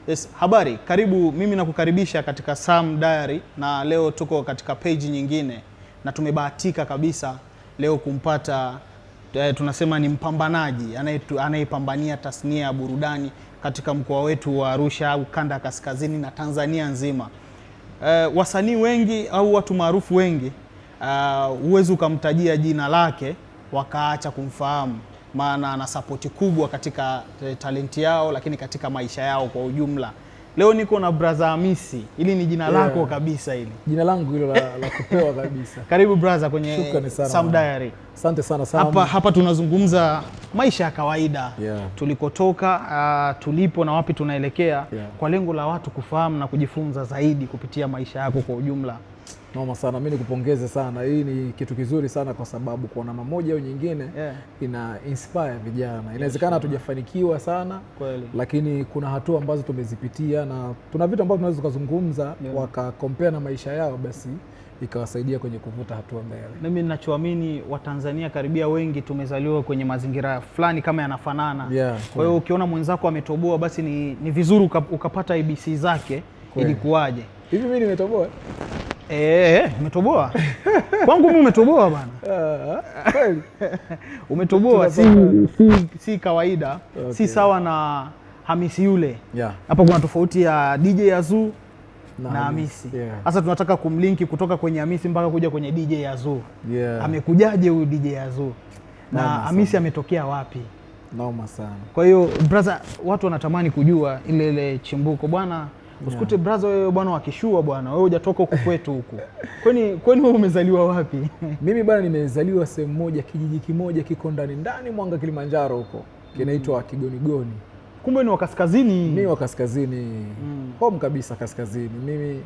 Yes, habari, karibu. Mimi nakukaribisha katika Sam Diary na leo tuko katika page nyingine na tumebahatika kabisa leo kumpata tunasema ni mpambanaji anayepambania tasnia ya burudani katika mkoa wetu wa Arusha au kanda ya kaskazini na Tanzania nzima. Wasanii wengi au watu maarufu wengi huwezi ukamtajia jina lake wakaacha kumfahamu, maana ana sapoti kubwa katika talenti yao, lakini katika maisha yao kwa ujumla. Leo niko na brother Hamisi. Hili ni jina lako kabisa hili. Jina langu hilo la kupewa kabisa. Karibu brother kwenye Sam Diary. Asante sana Sam. Hapa tunazungumza maisha ya kawaida. Tulikotoka, tulipo na wapi tunaelekea, kwa lengo la watu kufahamu na kujifunza zaidi kupitia maisha yako kwa ujumla. Noma sana, mimi nikupongeze sana. Hii ni kitu kizuri sana kwa sababu kwa namna moja au nyingine ina inspire vijana. Inawezekana hatujafanikiwa sana kweli, lakini kuna hatua ambazo tumezipitia na tuna vitu ambavyo tunaweza kuzungumza waka compare na maisha yao, basi ikawasaidia kwenye kuvuta hatua mbele. Mimi ninachoamini Watanzania karibia wengi tumezaliwa kwenye mazingira fulani kama yanafanana. Kwa hiyo ukiona mwenzako ametoboa, basi ni vizuri ukapata ABC zake ilikuwaje. Hivi mimi nimetoboa? Umetoboa. Kwangu mimi umetoboa bana. Kweli. Umetoboa, si kawaida. Si sawa na Hamisi yule. Hapa kuna tofauti ya DJ Azuu na Hamisi. Sasa tunataka kumlinki kutoka kwenye Hamisi mpaka kuja kwenye DJ Azuu. Amekujaje huyu DJ Azuu? Na Hamisi ametokea wapi? Noma sana. Kwa hiyo brother, watu wanatamani kujua ile chimbuko bwana. Usikute brother wewe bwana wakishua bwana, wewe hujatoka huko kwetu huko. Kwani wewe umezaliwa wapi? Mimi bwana nimezaliwa sehemu moja, kijiji kimoja kiko ndani Mwanga Kilimanjaro huko. Kinaitwa Kigonigoni. Kumbe ni wa kaskazini. Mimi wa kaskazini. Home kabisa kaskazini. Mimi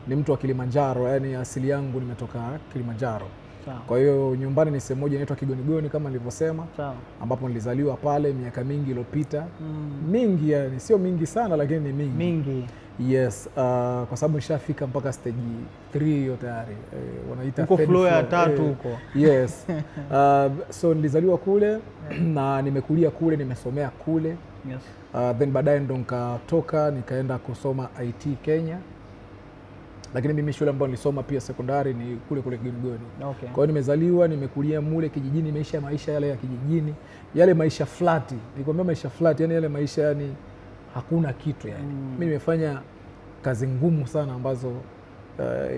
ni mtu wa Kilimanjaro, yani asili yangu nimetoka Kilimanjaro. Kwa hiyo nyumbani ni sehemu moja inaitwa Kigonigoni kama nilivyosema, ambapo nilizaliwa pale miaka mingi iliyopita. Mingi yani, sio mingi sana lakini ni mingi. Yes, kwa sababu nishafika mpaka stage 3 hiyo tayari. Wanaita uko floor ya 3 huko. Yes. So nilizaliwa kule na nimekulia kule, nimesomea kule. Then baadaye ndo nikatoka nikaenda kusoma IT Kenya. Lakini mimi shule ambayo nilisoma pia sekondari ni kule Kigonigoni. Kwa hiyo nimezaliwa, nimekulia mule kijijini, maisha yale ya kijijini, yale maisha flat. Nikwambia maisha flat, yani yale maisha yani hakuna kitu yani. Mimi nimefanya kazi ngumu sana ambazo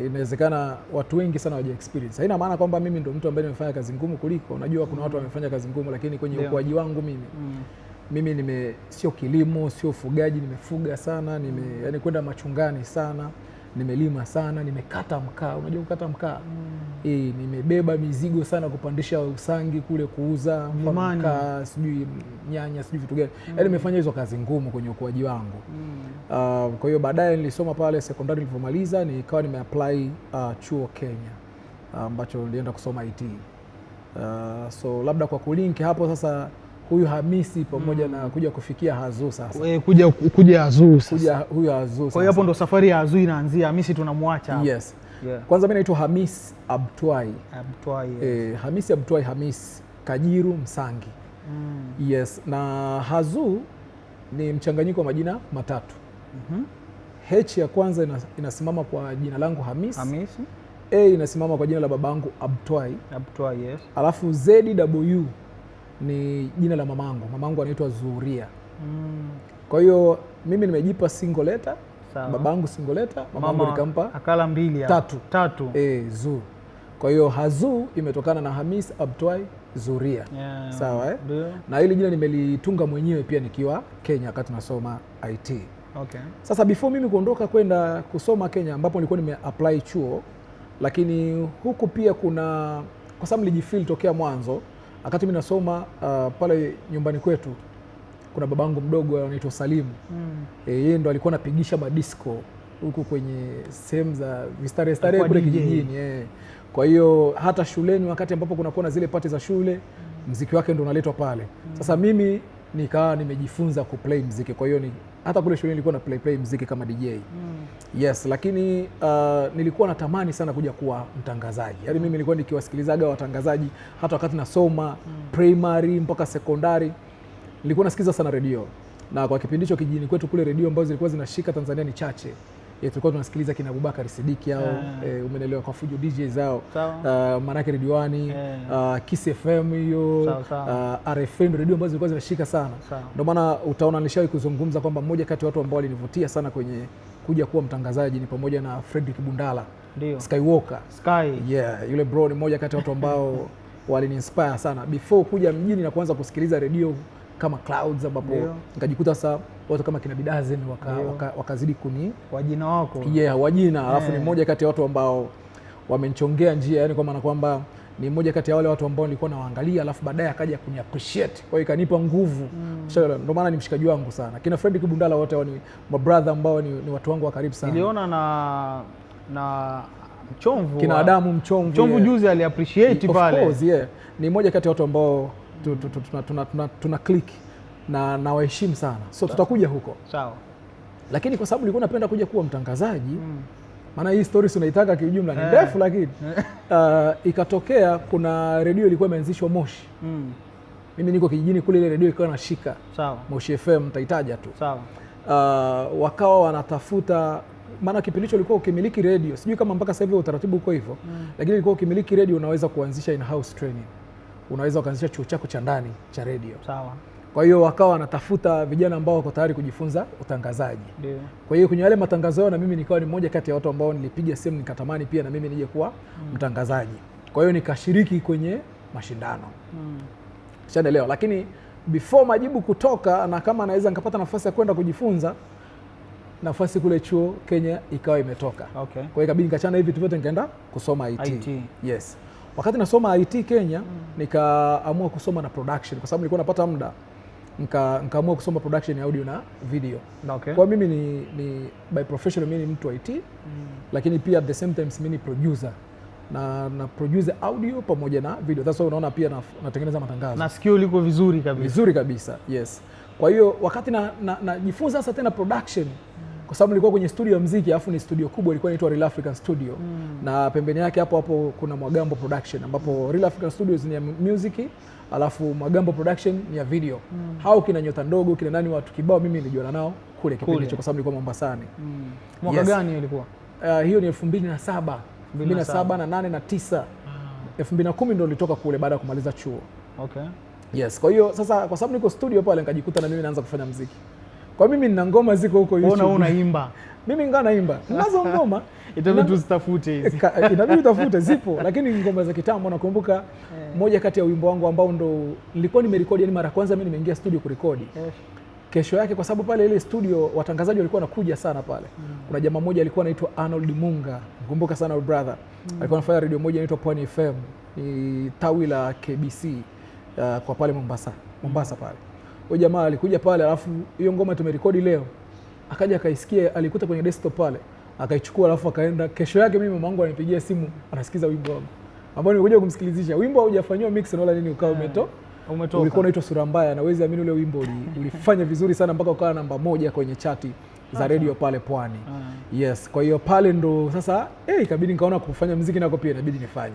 inawezekana watu wengi sana waje experience. Haina maana kwamba mimi ndo mtu ambaye nimefanya kazi ngumu kuliko. Unajua kuna watu wamefanya kazi ngumu, lakini kwenye ukuaji wangu mimi sio kilimo, sio ufugaji, nimefuga sana, yani kwenda machungani sana. Nimelima sana, nimekata mkaa. Unajua kukata mkaa? Nimebeba mizigo sana kupandisha Usangi kule kuuza mkaa, sijui nyanya, sijui vitu gani. Yaani nimefanya hizo kazi ngumu kwenye ukuaji wangu. Kwa hiyo baadaye nilisoma pale sekondari, nilipomaliza nikawa nimeapply chuo Kenya ambacho nilienda kusoma IT. So labda kwa kulinki hapo sasa huyu Hamisi pamoja na kuja kufikia Azuu sasa. Kuja Azuu sasa. Huyu Azuu. Kwa hiyo hapo ndo safari ya Azuu inaanzia. Hamisi tunamwacha. Yes. Kwanza mimi naitwa Hamis Abtwai. Hamisi Abtwai Hamis Kajiru Msangi. Yes, na Azuu ni mchanganyiko wa majina matatu. H ya kwanza inasimama kwa jina langu Hamis. A inasimama kwa jina la babangu Abtwai. Yes. Alafu ZW ni jina la mamangu anaitwa Zuria. Kwa hiyo mimi nimejipa single letter, babangu single letter, mamangu nikampa akala mbili hapo. Tatu. Zu. Kwa hiyo Azuu imetokana na Hamis Abtwai Zuria. Sawa Na hili jina nimelitunga mwenyewe pia nikiwa Kenya wakati nasoma IT. Sasa before mimi kuondoka kwenda kusoma Kenya ambapo nilikuwa nimeapply chuo, lakini huku pia kuna kwa sababu nilijifeel tokea mwanzo. Wakati mimi nasoma pale nyumbani kwetu kuna babangu mdogo anaitwa Salimu. Yeye ndo alikuwa anapigisha madisco huku kwenye sehemu za starehe kule kijijini. Kwa hiyo hata shuleni wakati ambapo kunakuwa na zile party za shule, muziki wake ndo unaletwa pale. Sasa mimi nikawa nimejifunza kuplay muziki. Kwa hiyo hata kule shuleni nilikuwa na play muziki kama DJ. Yes, lakini nilikuwa natamani sana kuja kuwa mtangazaji. Yaani mimi nilikuwa nikiwasikilizaga watangazaji hata wakati nasoma primary mpaka sekondari. Nilikuwa nasikiza sana radio. Na kwa kipindi hicho kijijini kwetu kule redio ambazo zilikuwa zinashika Tanzania ni chache. Tulikuwa tunasikiliza kina Abubakar Sidiki hao, umeelewa, kwa Fujo DJ zao. Manake Radio 1, Kiss FM hiyo, RFM, redio ambazo zilikuwa zinashika sana. Ndio maana utaona nilishawahi kuzungumza kwamba mmoja kati ya watu ambao walinivutia sana kwenye kuja kuwa mtangazaji ni pamoja na Fredrick Bundala. Ndio. Skywalker. Yeah, yule bro ni mmoja kati ya watu ambao waliniinspire sana before kuja mjini na kuanza kusikiliza redio kama Clouds, ambapo nikajikuta sasa watu kama kina Bidazen wakazidi kuni wajina wako. Yeah, wajina. Alafu ni mmoja kati ya watu ambao wamenichongea njia, yani kwa maana kwamba ni mmoja kati ya wale watu ambao nilikuwa nawaangalia, alafu baadaye akaja kuni appreciate, kwa hiyo ikanipa nguvu. Ndio maana ni mshikaji wangu sana. Kina Fredrick Bundala wote ni my brother ambao ni watu wangu wa karibu sana. Niliona na Mchomvu, kina Adamu Mchomvu juzi ali appreciate pale. Of course, yeah. Ni mmoja kati ya watu ambao tuna click na waheshimu sana. So tutakuja huko. Sawa. Lakini kwa sababu nilikuwa napenda kuja kuwa mtangazaji, maana hii stories unaitaka kiujumla ni ndefu, lakini ikatokea kuna redio ilikuwa imeanzishwa Moshi. Mimi niko kijijini kule, ile redio ilikuwa inashika. Sawa. Moshi FM nitaitaja tu. Sawa. Wakawa wanatafuta, maana kipindi hicho ulikuwa ukimiliki redio, sijui kama mpaka sasa hivi utaratibu uko hivyo, lakini ulikuwa ukimiliki redio unaweza kuanzisha in-house training. Unaweza kuanzisha chuo chako cha ndani cha redio. Sawa. Kwa hiyo wakawa wanatafuta vijana ambao wako tayari kujifunza utangazaji. Ndio. Kwa hiyo kwenye wale matangazo yao na mimi nikawa ni mmoja kati ya watu ambao nilipiga simu nikatamani pia na mimi nije kuwa mtangazaji. Kwa hiyo nikashiriki kwenye mashindano. Shanaelewa, lakini before majibu kutoka na kama naweza nikapata nafasi ya kwenda kujifunza, nafasi kule chuo Kenya ikawa imetoka. Okay. Kwa hiyo ikabidi nikachana hivi vitu vyote nikaenda kusoma IT. Yes. Wakati nasoma IT Kenya, nikaamua kusoma na production kwa sababu nilikuwa napata muda. Nikaamua kusoma production ya audio na video. Okay. Kwa mimi ni by professional mimi ni mtu wa IT, lakini pia at the same time mimi ni producer. Na produce audio pamoja na video. That's why unaona pia natengeneza matangazo. Na skill liko vizuri kabisa. Vizuri kabisa. Yes. Kwa hiyo wakati najifunza sasa tena production, kwa sababu nilikuwa kwenye studio ya muziki, alafu ni studio kubwa ilikuwa inaitwa Real African Studio. Na pembeni yake hapo kuna Mwagambo Production, ambapo Real African Studios ni ya music, alafu Mwagambo Production ni ya video. Hao kina Nyota Ndogo, kina nani, watu kibao mimi nilijuana nao kule kipindi hicho kwa sababu nilikuwa Mombasani. Mwaka gani ilikuwa? Hiyo ni 2007. 2007 na 8 na 9. 2010 ndio nilitoka kule baada ya kumaliza chuo. Okay. Yes, kwa hiyo sasa kwa sababu niko studio pale nikajikuta na mimi naanza kufanya muziki. Kwa mimi nina ngoma ziko huko YouTube. Unaimba. Mimi ngana naimba. Nazo ngoma. Itabidi tuzitafute hizi. Inabidi utafute, zipo, lakini ngoma za kitambo nakumbuka moja kati ya wimbo wangu ambao ndo nilikuwa nimerekodi, yani mara kwanza mimi nimeingia studio kurekodi. Kesho yake kwa sababu pale ile studio watangazaji walikuwa wanakuja sana pale. Kuna jamaa mmoja alikuwa anaitwa Arnold Munga. Nakumbuka sana brother. Alikuwa anafanya radio moja inaitwa Pwani FM. Ni tawi la KBC kwa pale Mombasa pale. Huyo jamaa alikuja pale, alafu hiyo ngoma tumerekodi leo. Akaja akaisikia, alikuta kwenye desktop pale. Akaichukua alafu akaenda. Kesho yake mimi mama wangu ananipigia simu, anasikiza wimbo wangu. Ambao nilikuja kumsikilizisha. Wimbo haujafanywa mix wala nini, ukao umetoka. Ulikuwa unaitwa Sura Mbaya, na wezi amini ule wimbo ulifanya vizuri sana mpaka ukawa namba 1 kwenye chati za radio pale Pwani. Yes, kwa hiyo pale ndo sasa ikabidi nikaona kufanya muziki nako pia inabidi nifanye.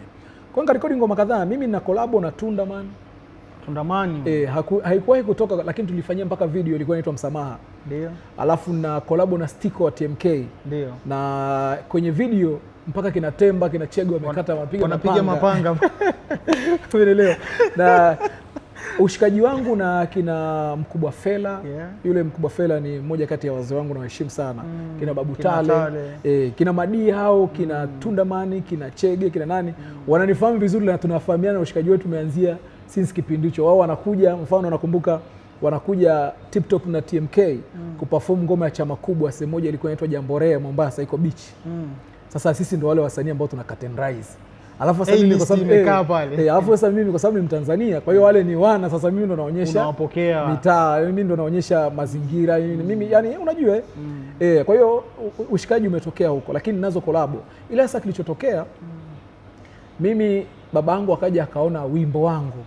Kwa hiyo nikarekodi ngoma kadhaa. Mimi nina collab na Tundamani. Haikuwahi kutoka, lakini tulifanyia mpaka video ilikuwa inaitwa Msamaha. Ndio. Alafu na collab na Stiko wa TMK. Ndio. Na kwenye video mpaka kina Temba, kina Chego wamekata wanapiga mapanga. Umeelewa? Na ushikaji wangu na kina Mkubwa Fela, yule Mkubwa Fela ni mmoja kati ya wazee wangu na waheshimu sana. Kina Babu Tale, kina Madi hao, kina Tundamani, kina Chege, kina nani, wananifahamu vizuri na tunafahamiana. Ushikaji wetu umeanzia since kipindi hicho. Wao wanakuja, mfano nakumbuka wanakuja Tip Top na TMK kuperform ngoma ya Chama Kubwa, sehemu moja ilikuwa inaitwa Jamborea Mombasa, iko beach. Sasa sisi ndio wale wasanii ambao tuna curtain rise. Alafu sasa mimi kwa sababu nimekaa pale. Alafu sasa mimi kwa sababu ni Mtanzania, kwa hiyo wale ni wana, sasa mimi ndo naonyesha unawapokea mitaa, mimi ndo naonyesha mazingira, mimi yani unajua kwa hiyo ushikaji umetokea huko, lakini ninazo collab. Ila sasa kilichotokea mimi babangu akaja akaona wimbo wangu.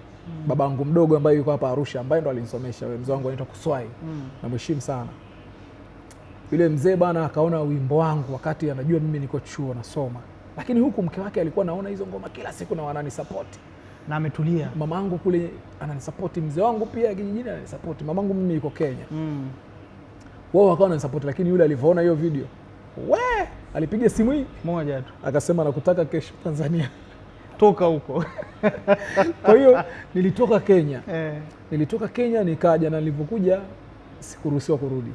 Babangu mdogo ambaye yuko hapa Arusha, ambaye ndo alinisomesha, mzee wangu anaitwa Kuswai. Na mheshimu sana. Yule mzee bana akaona wimbo wangu wakati anajua mimi niko chuo nasoma. Lakini huku mke wake alikuwa anaona hizo ngoma kila siku na wanani support. Na ametulia. Mamangu kule ananisupport, mzee wangu pia kijijini ananisupport. Mamangu mimi yuko Kenya. Wao wakawa wananisupport, lakini yule alivyoona hiyo video, alipiga simu hii moja tu. Akasema nakutaka kesho Tanzania. Toka huko. Kwa hiyo nilitoka Kenya. Nilitoka Kenya nikaja, na nilipokuja sikuruhusiwa kurudi.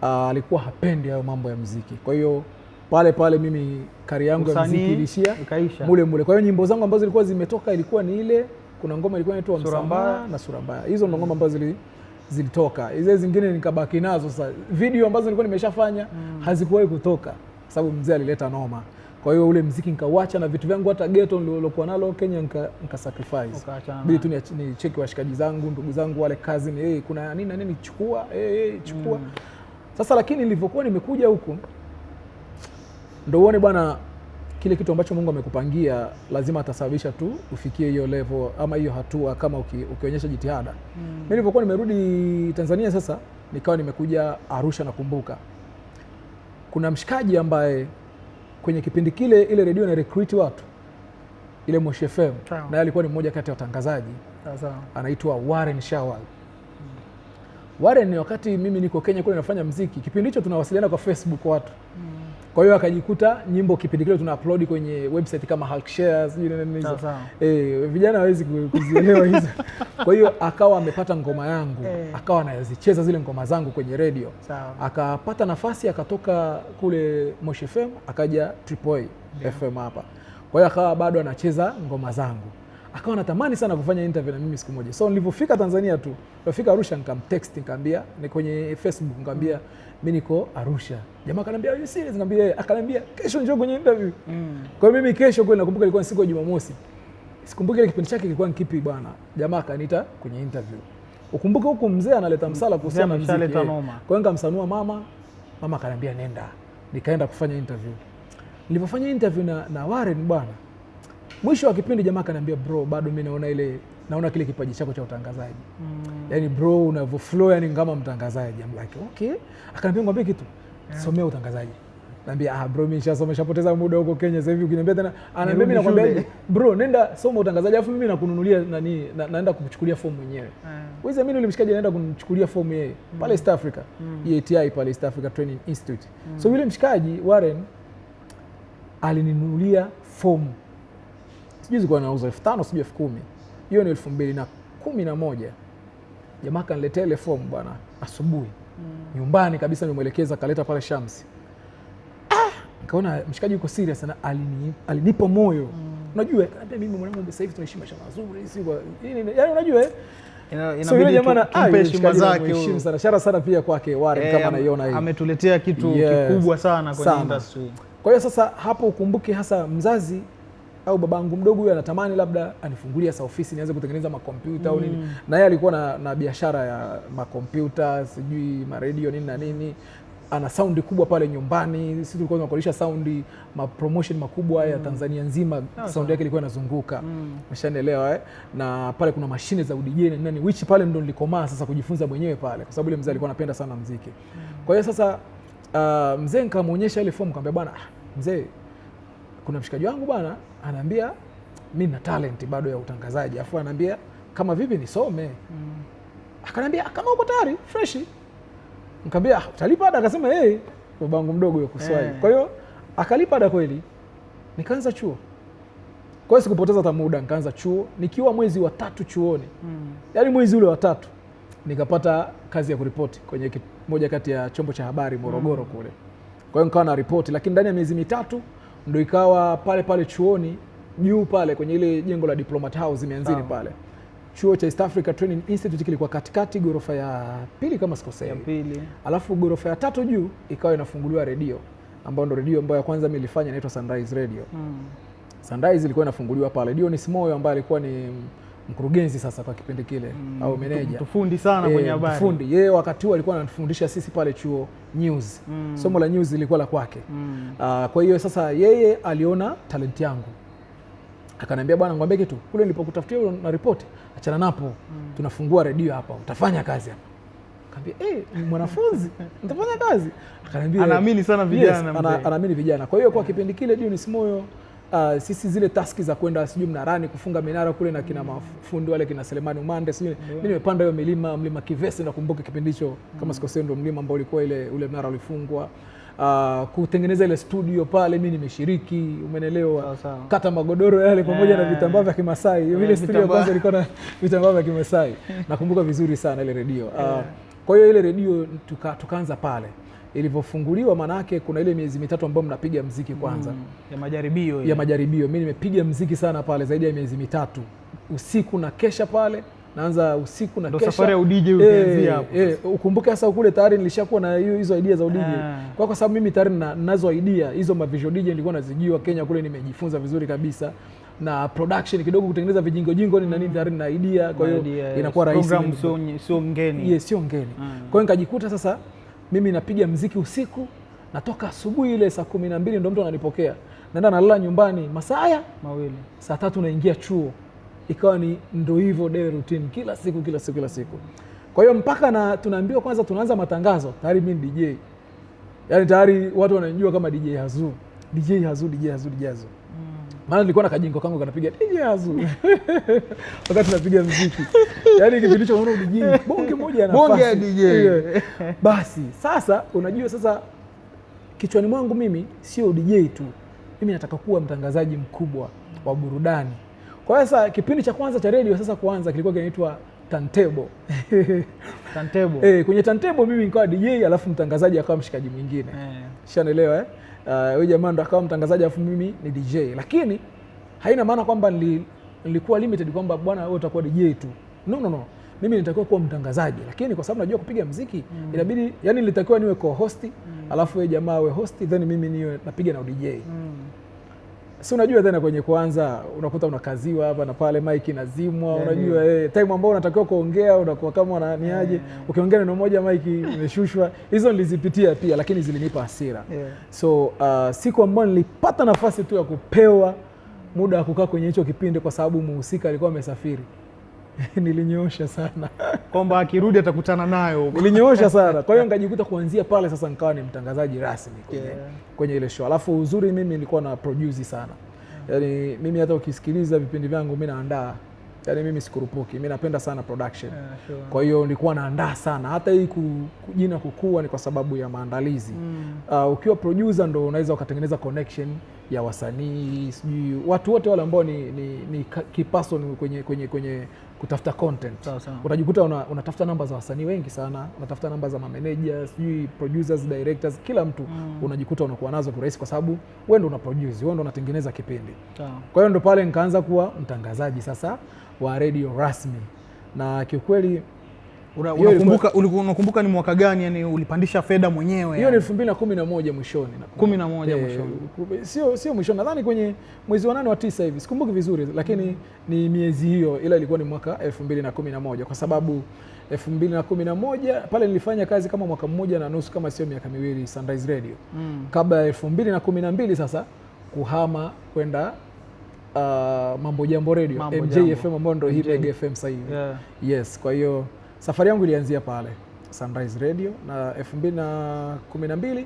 Alikuwa hapendi hayo mambo ya muziki. Kwa hiyo pale mimi kari yangu ya muziki ilishia mule. Kwa hiyo nyimbo zangu ambazo zilikuwa zimetoka ilikuwa ni ile, kuna ngoma ilikuwa inaitwa Msamaha na Sura Mbaya. Hizo ndo ngoma ambazo zilitoka. Hizo zingine nikabaki nazo. Sasa video ambazo nilikuwa nimeshafanya hazikuwahi kutoka sababu mzee alileta noma. Kwa hiyo ule muziki nikauacha, na vitu vyangu hata ghetto nilokuwa nalo Kenya nika sacrifice. Bili tu ni cheki washikaji zangu, ndugu zangu wale cousin, kuna nini na nini, chukua chukua. Sasa lakini nilivyokuwa nimekuja huku, ndio uone bwana, kile kitu ambacho Mungu amekupangia lazima atasababisha tu ufikie hiyo level ama hiyo hatua kama ukionyesha jitihada. Mimi nilipokuwa nimerudi Tanzania sasa, nikawa nimekuja Arusha. Nakumbuka kuna mshikaji ambaye kwenye kipindi kile ile redio na recruit watu ile Moshi FM, na alikuwa ni mmoja kati ya watangazaji. Anaitwa Warren Shawal. Warren, wakati mimi niko Kenya kule nafanya muziki, kipindi hicho tunawasiliana kwa Facebook watu. Kwa hiyo akajikuta nyimbo kipindi kile tuna upload kwenye website kama Hulk Shares, vijana hawezi kuzielewa hizo. Kwa hiyo akawa amepata ngoma yangu, akawa anazicheza zile ngoma zangu kwenye radio. Akapata nafasi, akatoka kule Moshi FM akaja AAA FM hapa. Kwa hiyo akawa bado anacheza ngoma zangu. Akawa anatamani sana kufanya interview na mimi siku moja. So nilipofika Tanzania tu, nilifika Arusha nikamtext, nikamwambia ni kwenye Facebook, nikamwambia mimi niko Arusha. Jamaa akaniambia are you serious? Nikamwambia, akaniambia kesho njoo kwenye interview. Kwa hiyo mimi kesho kweli nakumbuka ilikuwa siku ya Jumamosi. Sikumbuki ile kipindi chake kilikuwa kipi bwana. Jamaa akaniita kwenye interview. Ukumbuke huko mzee analeta msala kuhusiana na muziki. Kwa hiyo nikamsanua mama akaniambia nenda. Nikaenda kufanya interview. Nilipofanya interview na Warren bwana, mwisho wa kipindi jamaa akaniambia, bro, bado mimi naona kile kipaji chako cha utangazaji. Yaani bro, unavoflow yani kama mtangazaji. I'm like, okay. Akaniambia ngombe kitu. Somea utangazaji. Naambia bro, mimi nishapoteza muda huko Kenya sasa hivi, ukiniambia tena anaambia mimi nakwambia bro, nenda soma utangazaji afu mimi nakununulia naenda kukuchukulia fomu mwenyewe. Wewe mimi nilimshikaje naenda kunichukulia fomu yeye pale East Africa. EATI pale East Africa Training Institute. So yule mshikaji Warren alininunulia fomu. Sijui zilikuwa nauza 5,000 sijui 10,000. Hiyo ni 2011. Jamaa kaniletea ile fomu bwana asubuhi. Nyumbani kabisa nimwelekeza, kaleta pale Shamsi. Nikaona mshikaji yuko serious sana, alinipa moyo. Unajua, akaniambia mimi mwanangu sasa hivi tunaishi maisha mazuri, si kwa yaani unajua inabidi tumpe heshima zake. Heshima sana. Shara sana pia kwake Warren kama anaiona hii. Ametuletea kitu kikubwa sana kwenye industry. Kwa hiyo sasa hapo ukumbuke hasa mzazi au babangu mdogo huyo anatamani labda anifungulie sasa ofisi nianze kutengeneza makompyuta au nini. Na yeye alikuwa na biashara ya makompyuta, sijui maradio nini na nini. Ana saundi kubwa pale nyumbani. Sisi tulikuwa tunakodisha saundi, promotion makubwa ya Tanzania nzima. Saundi yake ilikuwa inazunguka. Umeshanielewa Na pale kuna mashine za DJ na nini, which pale ndo nilikomaa sasa kujifunza mwenyewe pale, kwa sababu ile mzee alikuwa anapenda sana muziki. Kwa hiyo sasa mzee nikamuonyesha ile form, nikamwambia bwana mzee, kuna mshikaji wangu bwana anaambia mimi na talent bado ya utangazaji, afu anaambia kama vipi nisome. Akaniambia kama uko tayari fresh. Nikamwambia utalipa ada? Akasema babangu mdogo yuko Kiswahili. Kwa hiyo akalipa ada kweli. Nikaanza chuo. Kwa hiyo sikupoteza hata muda, nikaanza chuo nikiwa mwezi wa 3 chuoni. Yaani mwezi ule wa 3 nikapata kazi ya kuripoti kwenye moja kati ya chombo cha habari Morogoro kule. Kwa hiyo nikawa na ripoti, lakini ndani ya miezi 3 ndio ikawa pale chuoni juu pale kwenye ile jengo la Diplomat House Mianzini pale. Chuo cha East Africa Training Institute kilikuwa katikati, ghorofa ya 2 kama sikosei. Ya 2. Alafu ghorofa ya 3 juu ikawa inafunguliwa redio, ambayo ndo redio ambayo ya kwanza mimi nilifanya inaitwa Sunrise Radio. Sunrise ilikuwa inafunguliwa pale. Dionis Moyo ambaye alikuwa ni mkurugenzi sasa kwa kipindi kile au meneja. Tufundi sana kwenye habari. Tufundi. Yeye wakati huo alikuwa anatufundisha sisi pale chuo news. Somo la news lilikuwa la kwake. Kwa hiyo sasa yeye aliona talent yangu. Akaniambia bwana, ngombe kitu kule nilipokutafutia na ripoti, achana napo. Tunafungua redio hapa, utafanya kazi hapa. Akaniambia mwanafunzi nitafanya kazi. Akaniambia anaamini sana vijana. Anaamini vijana. Kwa hiyo kwa kipindi kile Dionis Moyo sisi zile taski za kwenda sijui Mnarani kufunga minara kule na kina mafundi wale kina Selemani Umande sijui mimi nimepanda hiyo mlima Kivesi, nakumbuka kipindi hicho kama sikosei ndio mlima ambao ulikuwa ule mnara ulifungwa. Kutengeneza ile studio pale mimi nimeshiriki, umenelewa, kata magodoro yale pamoja na vitambaa vya Kimasai. Vile studio kwanza ilikuwa na vitambaa vya Kimasai. Nakumbuka vizuri sana ile redio. Kwa hiyo ile redio tukaanza pale. Ilivyofunguliwa manake kuna ile miezi mitatu ambayo mnapiga mziki kwanza. Ya majaribio. Ya majaribio. Mimi nimepiga mziki sana pale zaidi ya miezi mitatu. Usiku na kesha pale. Naanza usiku na kesha. Ndio safari ya udj ukianzia hapo. Ukumbuke sasa kule tayari nilishakuwa na hizo idea za udj. Kwa sababu mimi tayari nazo idea hizo visual DJ nilikuwa nazijua Kenya kule, nimejifunza vizizuri kabisa. Na production kidogo kutengeneza vijingo ni nini tayari na idea, kwa hiyo inakuwa rahisi. Program sio ngeni. Yes, sio ngeni. Kwa hiyo nikajikuta sasa mimi napiga mziki usiku, natoka asubuhi ile saa 12 ndio mtu ananipokea. Naenda nalala nyumbani masaa mawili. Saa 3 naingia chuo. Ikawa ni ndio hivyo daily routine kila siku. Kwa hiyo mpaka tunaambiwa kwanza tunaanza matangazo, tayari mimi ni DJ. Yaani tayari watu wananijua kama DJ Hazu. DJ Hazu. Maana nilikuwa na kajingo kangu kanapiga DJ Hazu. Wakati tunapiga muziki. Yaani kipindi hicho unaona DJ bonge moja nafasi. Bonge ya DJ. Basi, sasa unajua sasa kichwani mwangu mimi sio DJ tu. Mimi nataka kuwa mtangazaji mkubwa wa burudani. Kwa hiyo sasa kipindi cha kwanza cha radio sasa kuanza kilikuwa kinaitwa Turntable. Turntable. Kwenye Turntable mimi nikawa DJ alafu mtangazaji akawa mshikaji mwingine. Shanaelewa huyu jamaa ndo akawa mtangazaji alafu mimi ni DJ. Lakini haina maana kwamba nilikuwa limited kwamba bwana wewe utakuwa DJ tu. No. Mimi nitakiwa kuwa mtangazaji, lakini kwa sababu najua kupiga muziki inabidi yani nilitakiwa niwe co-host, alafu wewe jamaa wewe host, then mimi niwe napiga na DJ. Si unajua tena kwenye kuanza unakuta unakaziwa hapa na pale, mic inazimwa, unajua time ambao unatakiwa kuongea unakuwa kama unaniaje, ukiongea neno moja mic imeshushwa. Hizo nilizipitia pia, lakini zilinipa hasira. So siku ambayo nilipata nafasi tu ya kupewa muda wa kukaa kwenye hicho kipindi kwa sababu muhusika alikuwa amesafiri, nilinyoosha sana kwamba akirudi atakutana nayo. Nilinyoosha sana. Kwa hiyo nikajikuta kuanzia pale sasa nikawa ni mtangazaji rasmi kwenye ile show. Alafu uzuri mimi nilikuwa na produce sana. Yaani mimi hata ukisikiliza vipindi vyangu mimi naandaa. Yaani mimi sikurupuki. Mimi napenda sana production. Kwa hiyo nilikuwa naandaa sana. Hata hii jina kukua ni kwa sababu ya maandalizi. Ukiwa producer ndo unaweza ukatengeneza connection ya wasanii, sijui watu wote wale ambao ni key person kwenye kutafuta content. Utajikuta unatafuta namba za wasanii wengi sana, unatafuta namba za manager, sijui producers, directors, kila mtu unajikuta unakuwa nazo kwa rahisi kwa sababu wewe ndo una produce, wewe ndo unatengeneza kipindi. Kwa hiyo ndo pale nikaanza kuwa mtangazaji sasa wa radio rasmi. Na kiukweli unakumbuka ni mwaka gani yani ulipandisha fedha mwenyewe? Hiyo ni 2011 mwishoni. 11 mwishoni. Sio mwishoni, nadhani kwenye mwezi wa 8 wa 9 hivi. Sikumbuki vizuri lakini ni miezi hiyo, ila ilikuwa ni mwaka 2011 kwa sababu 2011 pale nilifanya kazi kama mwaka mmoja na nusu kama sio miaka miwili Sunrise Radio. Kabla ya 2012 sasa kuhama kwenda Mambo Jambo Radio, MJ FM ambayo ndio hii Mega FM sasa hivi. Yes, kwa hiyo safari yangu ilianzia pale Sunrise Radio na 2012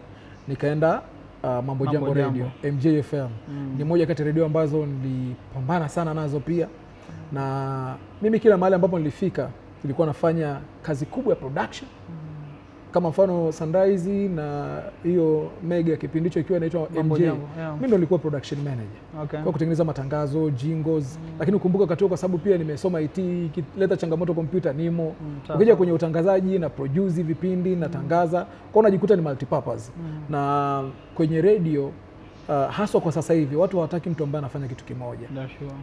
nikaenda Mambo Jambo Radio, MJ FM. Ni moja kati ya radio ambazo nilipambana sana nazo pia. Na mimi kila mahali ambapo nilifika nilikuwa nafanya kazi kubwa ya production. Kama mfano Sunrise na hiyo Mega kipindi hicho ikiwa inaitwa MJ. Mimi ndo nilikuwa production manager. Kwa kutengeneza matangazo, jingles, lakini ukumbuka wakati kwa sababu pia nimesoma IT, ikileta changamoto kompyuta nimo. Ukija kwenye utangazaji na produce vipindi na tangaza, kwa unajikuta ni multipurpose. Na kwenye radio haswa kwa sasa hivi watu hawataki mtu ambaye anafanya kitu kimoja.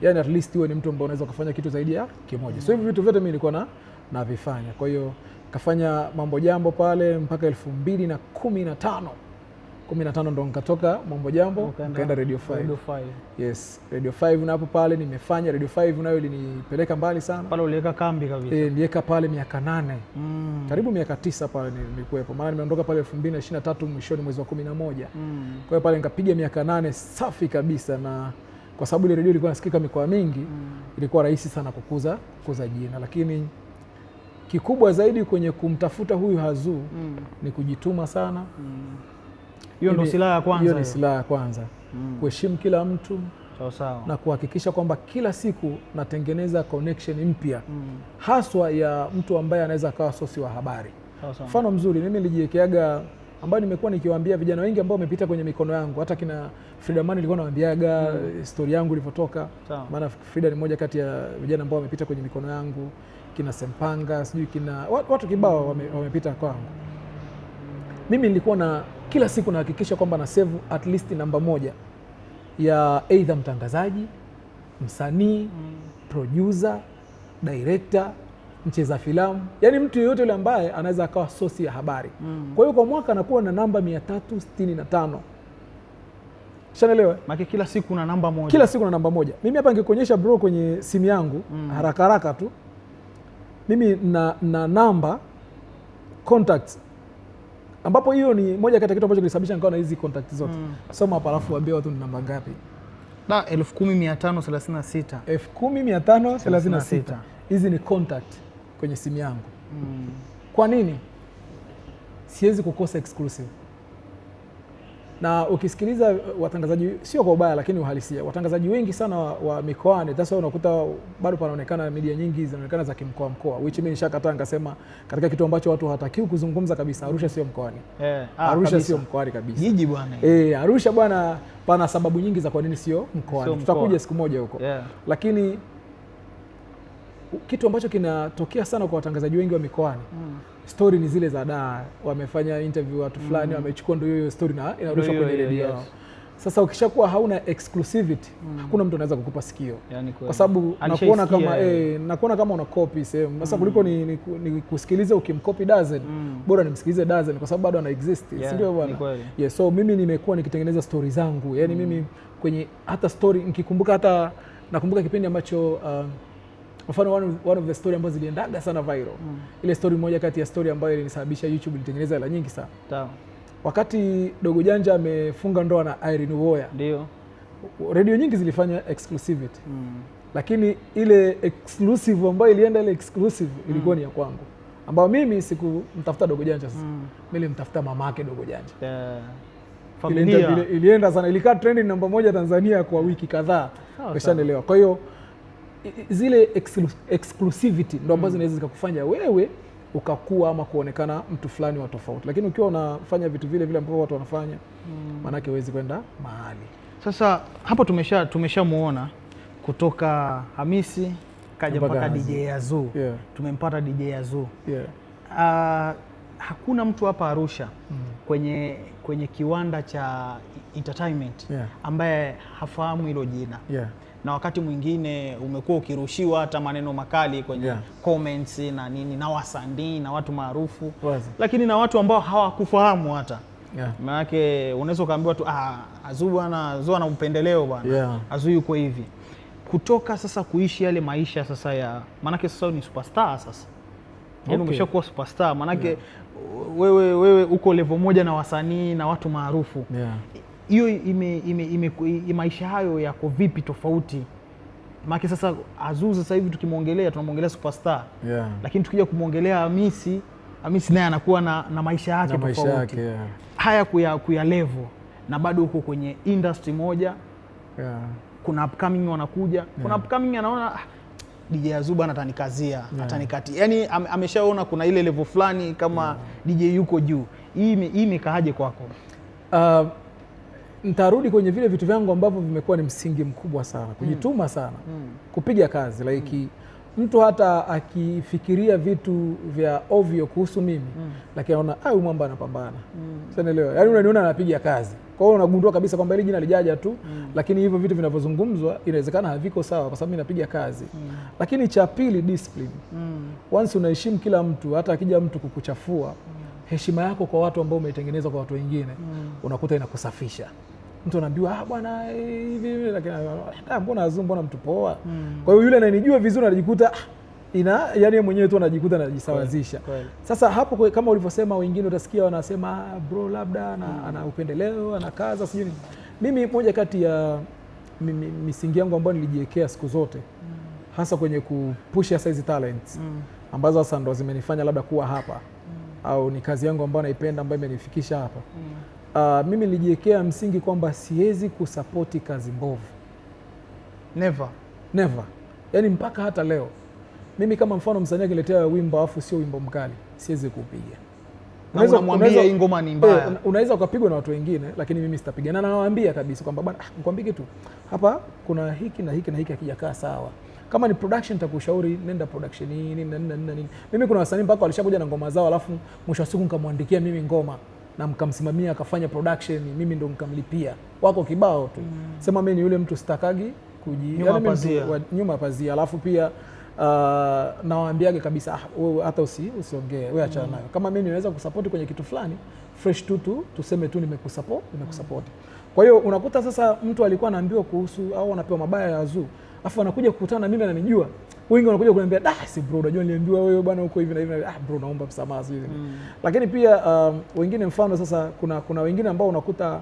Yaani at least wewe ni mtu ambaye unaweza kufanya kitu zaidi ya kimoja. So hivi vitu vyote mimi nilikuwa na vifanya. Kwa hiyo kafanya Mambo Jambo pale mpaka 2015. 15 ndo nikatoka Mambo Jambo nikaenda Radio 5. Yes, Radio 5 na hapo pale nimefanya Radio 5 nayo ilinipeleka mbali sana. Pale uliweka kambi kabisa. Niliweka pale miaka 8. Karibu miaka 9 pale nilikuwepo. Maana nimeondoka pale 2023 mwishoni mwezi wa 11. Kwa hiyo pale nikapiga miaka 8 safi kabisa, na kwa sababu ile radio ilikuwa nasikika mikoa mingi, ilikuwa rahisi sana kukuza jina. Lakini kikubwa zaidi kwenye kumtafuta huyu Hazu ni kujituma sana. Hiyo ndio silaha ya kwanza. Hiyo ni silaha ya kwanza. Kuheshimu kila mtu, sawa, na kuhakikisha kwamba kila siku natengeneza connection mpya haswa ya mtu ambaye anaweza akawa sosi wa habari. Mfano mzuri, mimi nilijiwekeaga ambayo nimekuwa nikiwaambia vijana wengi ambao wamepita kwenye mikono yangu, hata kina Frida Mani nilikuwa nawaambiaga story yangu ilipotoka, maana Frida ni mmoja kati ya vijana ambao wamepita kwenye mikono yangu, kina Sempanga, sijui kina watu kibao wamepita kwangu. Mimi nilikuwa na kila siku nahakikisha kwamba na save at least namba 1 ya either mtangazaji, msanii, producer, director, mcheza filamu, yani mtu yeyote yule ambaye anaweza akawa sosi ya habari. Kwa hiyo kwa mwaka anakuwa na namba 365. Shanaelewa? Maana kila siku na namba 1. Kila siku na namba 1. Mimi hapa ningekuonyesha bro kwenye simu yangu haraka haraka tu. Mimi na namba contacts, ambapo hiyo ni moja kati ya kitu ambacho kilisababisha nikawa na hizi contacts zote. Soma hapa alafu waambie watu ni namba ngapi. 10536. 10536. Hizi ni contact kwenye simu yangu. Kwa nini? Siwezi kukosa exclusive. Na ukisikiliza watangazaji, sio kwa ubaya lakini uhalisia, watangazaji wengi sana wa mikoani, that's why unakuta bado panaonekana media nyingi zinaonekana za kimkoa, which mimi nishakataa nikasema katika kitu ambacho watu hawatakiwi kuzungumza kabisa, Arusha sio mkoani. Arusha sio mkoani kabisa. Jiji bwana. Arusha bwana, pana sababu nyingi za kwa nini sio mkoani. Tutakuja siku moja huko. Lakini kitu ambacho kinatokea sana kwa watangazaji wengi wa mikoani, story ni zile za daa, wamefanya interview watu fulani, wamechukua ndio hiyo story na inarushwa kwenye redio. Sasa ukishakuwa hauna exclusivity, hakuna mtu anaweza kukupa sikio. Kwa sababu nakuona kama una copy sehemu. Sasa kuliko ni kusikiliza ukimcopy dozen, bora nimsikilize dozen kwa sababu bado ana exist. Si ndio bwana? Yes, so mimi nimekuwa nikitengeneza story zangu. Yaani mimi kwenye hata story nikikumbuka, hata nakumbuka kipindi ambacho mfano one of the story ambazo ziliendaga sana viral. Ile story moja kati ya story ambayo ilinisababisha YouTube ilitengeneza hela nyingi sana. Wakati Dogo Janja amefunga ndoa na Irene Uwoya. Ndio. Radio nyingi zilifanya exclusivity. Lakini ile exclusive ambayo ilienda, ile exclusive ilikuwa ni ya kwangu. Ambao mimi sikumtafuta Dogo Janja sasa. Mimi nilimtafuta mamake Dogo Janja. Familia ilienda sana, ilikaa trending namba 1 Tanzania kwa wiki kadhaa. Umeshaelewa? Kwa hiyo zile exclusivity ndo ambazo zinaweza zikakufanya wewe ukakua ama kuonekana mtu fulani wa tofauti. Lakini ukiwa unafanya vitu vile vile ambavyo watu wanafanya, maana yake huwezi kwenda mahali. Sasa hapo tumeshamuona kutoka Hamisi kaja mpaka DJ Azuu. Tumempata DJ Azuu. Hakuna mtu hapa Arusha kwenye kiwanda cha entertainment ambaye hafahamu hilo jina. Na wakati mwingine umekuwa ukirushiwa hata maneno makali kwenye comments na nini, na wasanii na watu maarufu, lakini na watu ambao hawakufahamu hata. Maana yake unaweza kaambiwa tu Azuu bwana, Azuu ana upendeleo bwana. Azuu yuko hivi. Kutoka sasa kuishi yale maisha sasa ya, maana yake sasa ni superstar sasa. Yaani umeshakuwa superstar, maana yake wewe uko level moja na wasanii na watu maarufu. Hiyo maisha hayo yako vipi tofauti? Maana sasa Azuu sasa hivi tukimwongelea tunamwongelea superstar. Lakini tukija kumwongelea Hamisi naye anakuwa na maisha yake tofauti. Haya kuya level na bado uko kwenye industry moja. Kuna upcoming wanakuja. Kuna upcoming anaona DJ Azuu bwana atanikazia, atanikati. Yaani ameshaona kuna ile level fulani kama DJ yuko juu. Hii imekaaje kwako? Nitarudi kwenye vile vitu vyangu ambavyo vimekuwa ni msingi mkubwa sana, kujituma sana, kupiga kazi. Like mtu hata akifikiria vitu vya ovyo kuhusu mimi, lakini anaona huyu mwamba anapambana. Unaelewa? Yaani unaniona napiga kazi. Kwa hiyo unagundua kabisa kwamba ile jina lijaja tu, lakini hivyo vitu vinavyozungumzwa inawezekana haviko sawa kwa sababu mimi napiga kazi. Lakini cha pili, discipline. Once unaheshimu kila mtu, hata akija mtu kukuchafua, heshima yako kwa watu ambao umeitengeneza kwa watu wengine, unakuta inakusafisha. Mtu anaambiwa bwana hivi, lakini mbona Azuu, mbona mtu poa. Kwa hiyo yule ananijua vizuri anajikuta yani mwenyewe tu anajikuta anajisawazisha. Sasa hapo kama ulivyosema, wengine utasikia wanasema bro labda ana upendeleo, ana kaza sijui. Mimi moja kati ya misingi yangu ambayo nilijiwekea siku zote, hasa kwenye kupush size talents ambazo sasa ndo zimenifanya labda kuwa hapa, au ni kazi yangu ambayo naipenda ambayo imenifikisha hapa. Mimi nilijiwekea msingi kwamba siwezi kusapoti kazi mbovu. Never. Yani mpaka hata leo mimi kama mfano msanii akiletea wimbo afu sio wimbo mkali siwezi kupiga. Unamwambia hii ngoma ni mbaya. Unaweza ukapigwa na watu wengine lakini mimi sitapiga. Na nawaambia kabisa kwamba bwana nikwambie kitu. Hapa kuna hiki na hiki na hiki hakijakaa sawa. Kama ni production nitakushauri nenda production hii nini. Mimi kuna wasanii mpaka walishakuja na ngoma zao alafu mwisho wa siku nikamwandikia mimi ngoma na mkamsimamia akafanya production, mimi ndo nikamlipia. Wako kibao tu. Sema mimi ni yule mtu sitakagi nyuma pazia. Alafu pia nawaambiaga kabisa wewe hata usiongee, wewe achana nayo. Kama mimi niweza kusupport kwenye kitu fulani fresh tu tuseme tu nimekusupport. Kwa hiyo unakuta sasa mtu alikuwa anaambiwa kuhusu au anapewa mabaya ya Azuu, afu anakuja kukutana na mimi na ananijua. Wengi wanakuja kuniambia si bro, unajua niliambiwa wewe bwana uko hivi na hivi. Bro naomba msamaha hivi. Lakini pia wengine mfano sasa kuna wengine ambao unakuta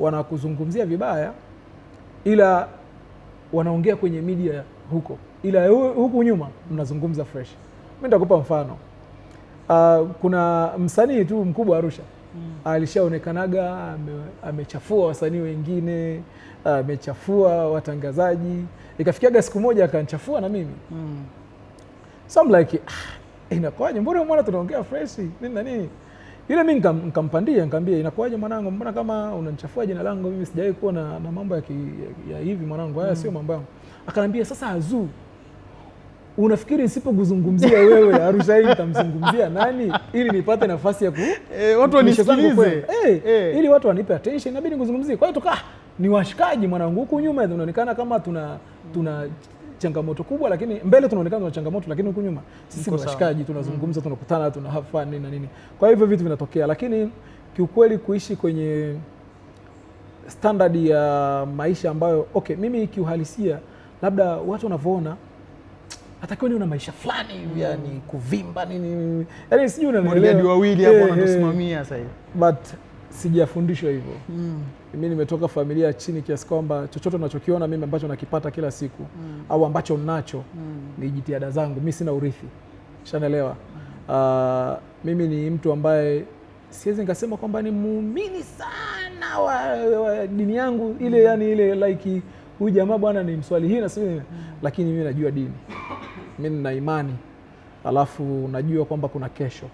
wanakuzungumzia vibaya ila wanaongea kwenye media huko, ila huku nyuma mnazungumza fresh. Mimi nitakupa mfano. Kuna msanii tu mkubwa Arusha alishaonekanaga amechafua wasanii wengine, amechafua watangazaji. Ikafikiaga siku moja akanichafua na mimi. So I'm like inakuwaje, mbona mwana tunaongea fresh nini na nini? Yule mimi nikampandia nikamwambia inakuwaje mwanangu, mbona kama unanichafua jina langu, mimi sijawahi kuwa na mambo ya hivi mwanangu, haya sio mambo yangu. Akaniambia sasa Azuu, unafikiri nisipokuzungumzia wewe Arusha hii nitamzungumzia nani ili nipate nafasi ya watu wanisikilize? Ili watu wanipe attention inabidi nikuzungumzie. Kwa hiyo ni washikaji mwanangu, huku nyuma inaonekana kama tuna changamoto kubwa, lakini mbele tunaonekana tuna changamoto, lakini huku nyuma sisi ni washikaji, tunazungumza, tunakutana, tuna have fun nini na nini. Kwa hivyo vitu vinatokea, lakini kiukweli kuishi kwenye standard ya maisha ambayo mimi kiuhalisia labda watu wanavyoona atakiwa niwe na maisha fulani hivi yani kuvimba nini. Yaani sijui unanielewa. Wawili hapo wanatusimamia sasa hivi. But sijafundishwa hivyo. Mimi nimetoka familia chini kiasi kwamba chochote unachokiona mimi ambacho nakipata kila siku au ambacho ninacho ni jitihada zangu. Mimi sina urithi. Shanaelewa. Mimi ni mtu ambaye siwezi nikasema kwamba ni muumini sana wa dini yangu ile yani ile like huyu jamaa bwana ni mswali hii na sisi, lakini mimi najua dini. Mimi nina imani. Alafu najua kwamba kuna kesho.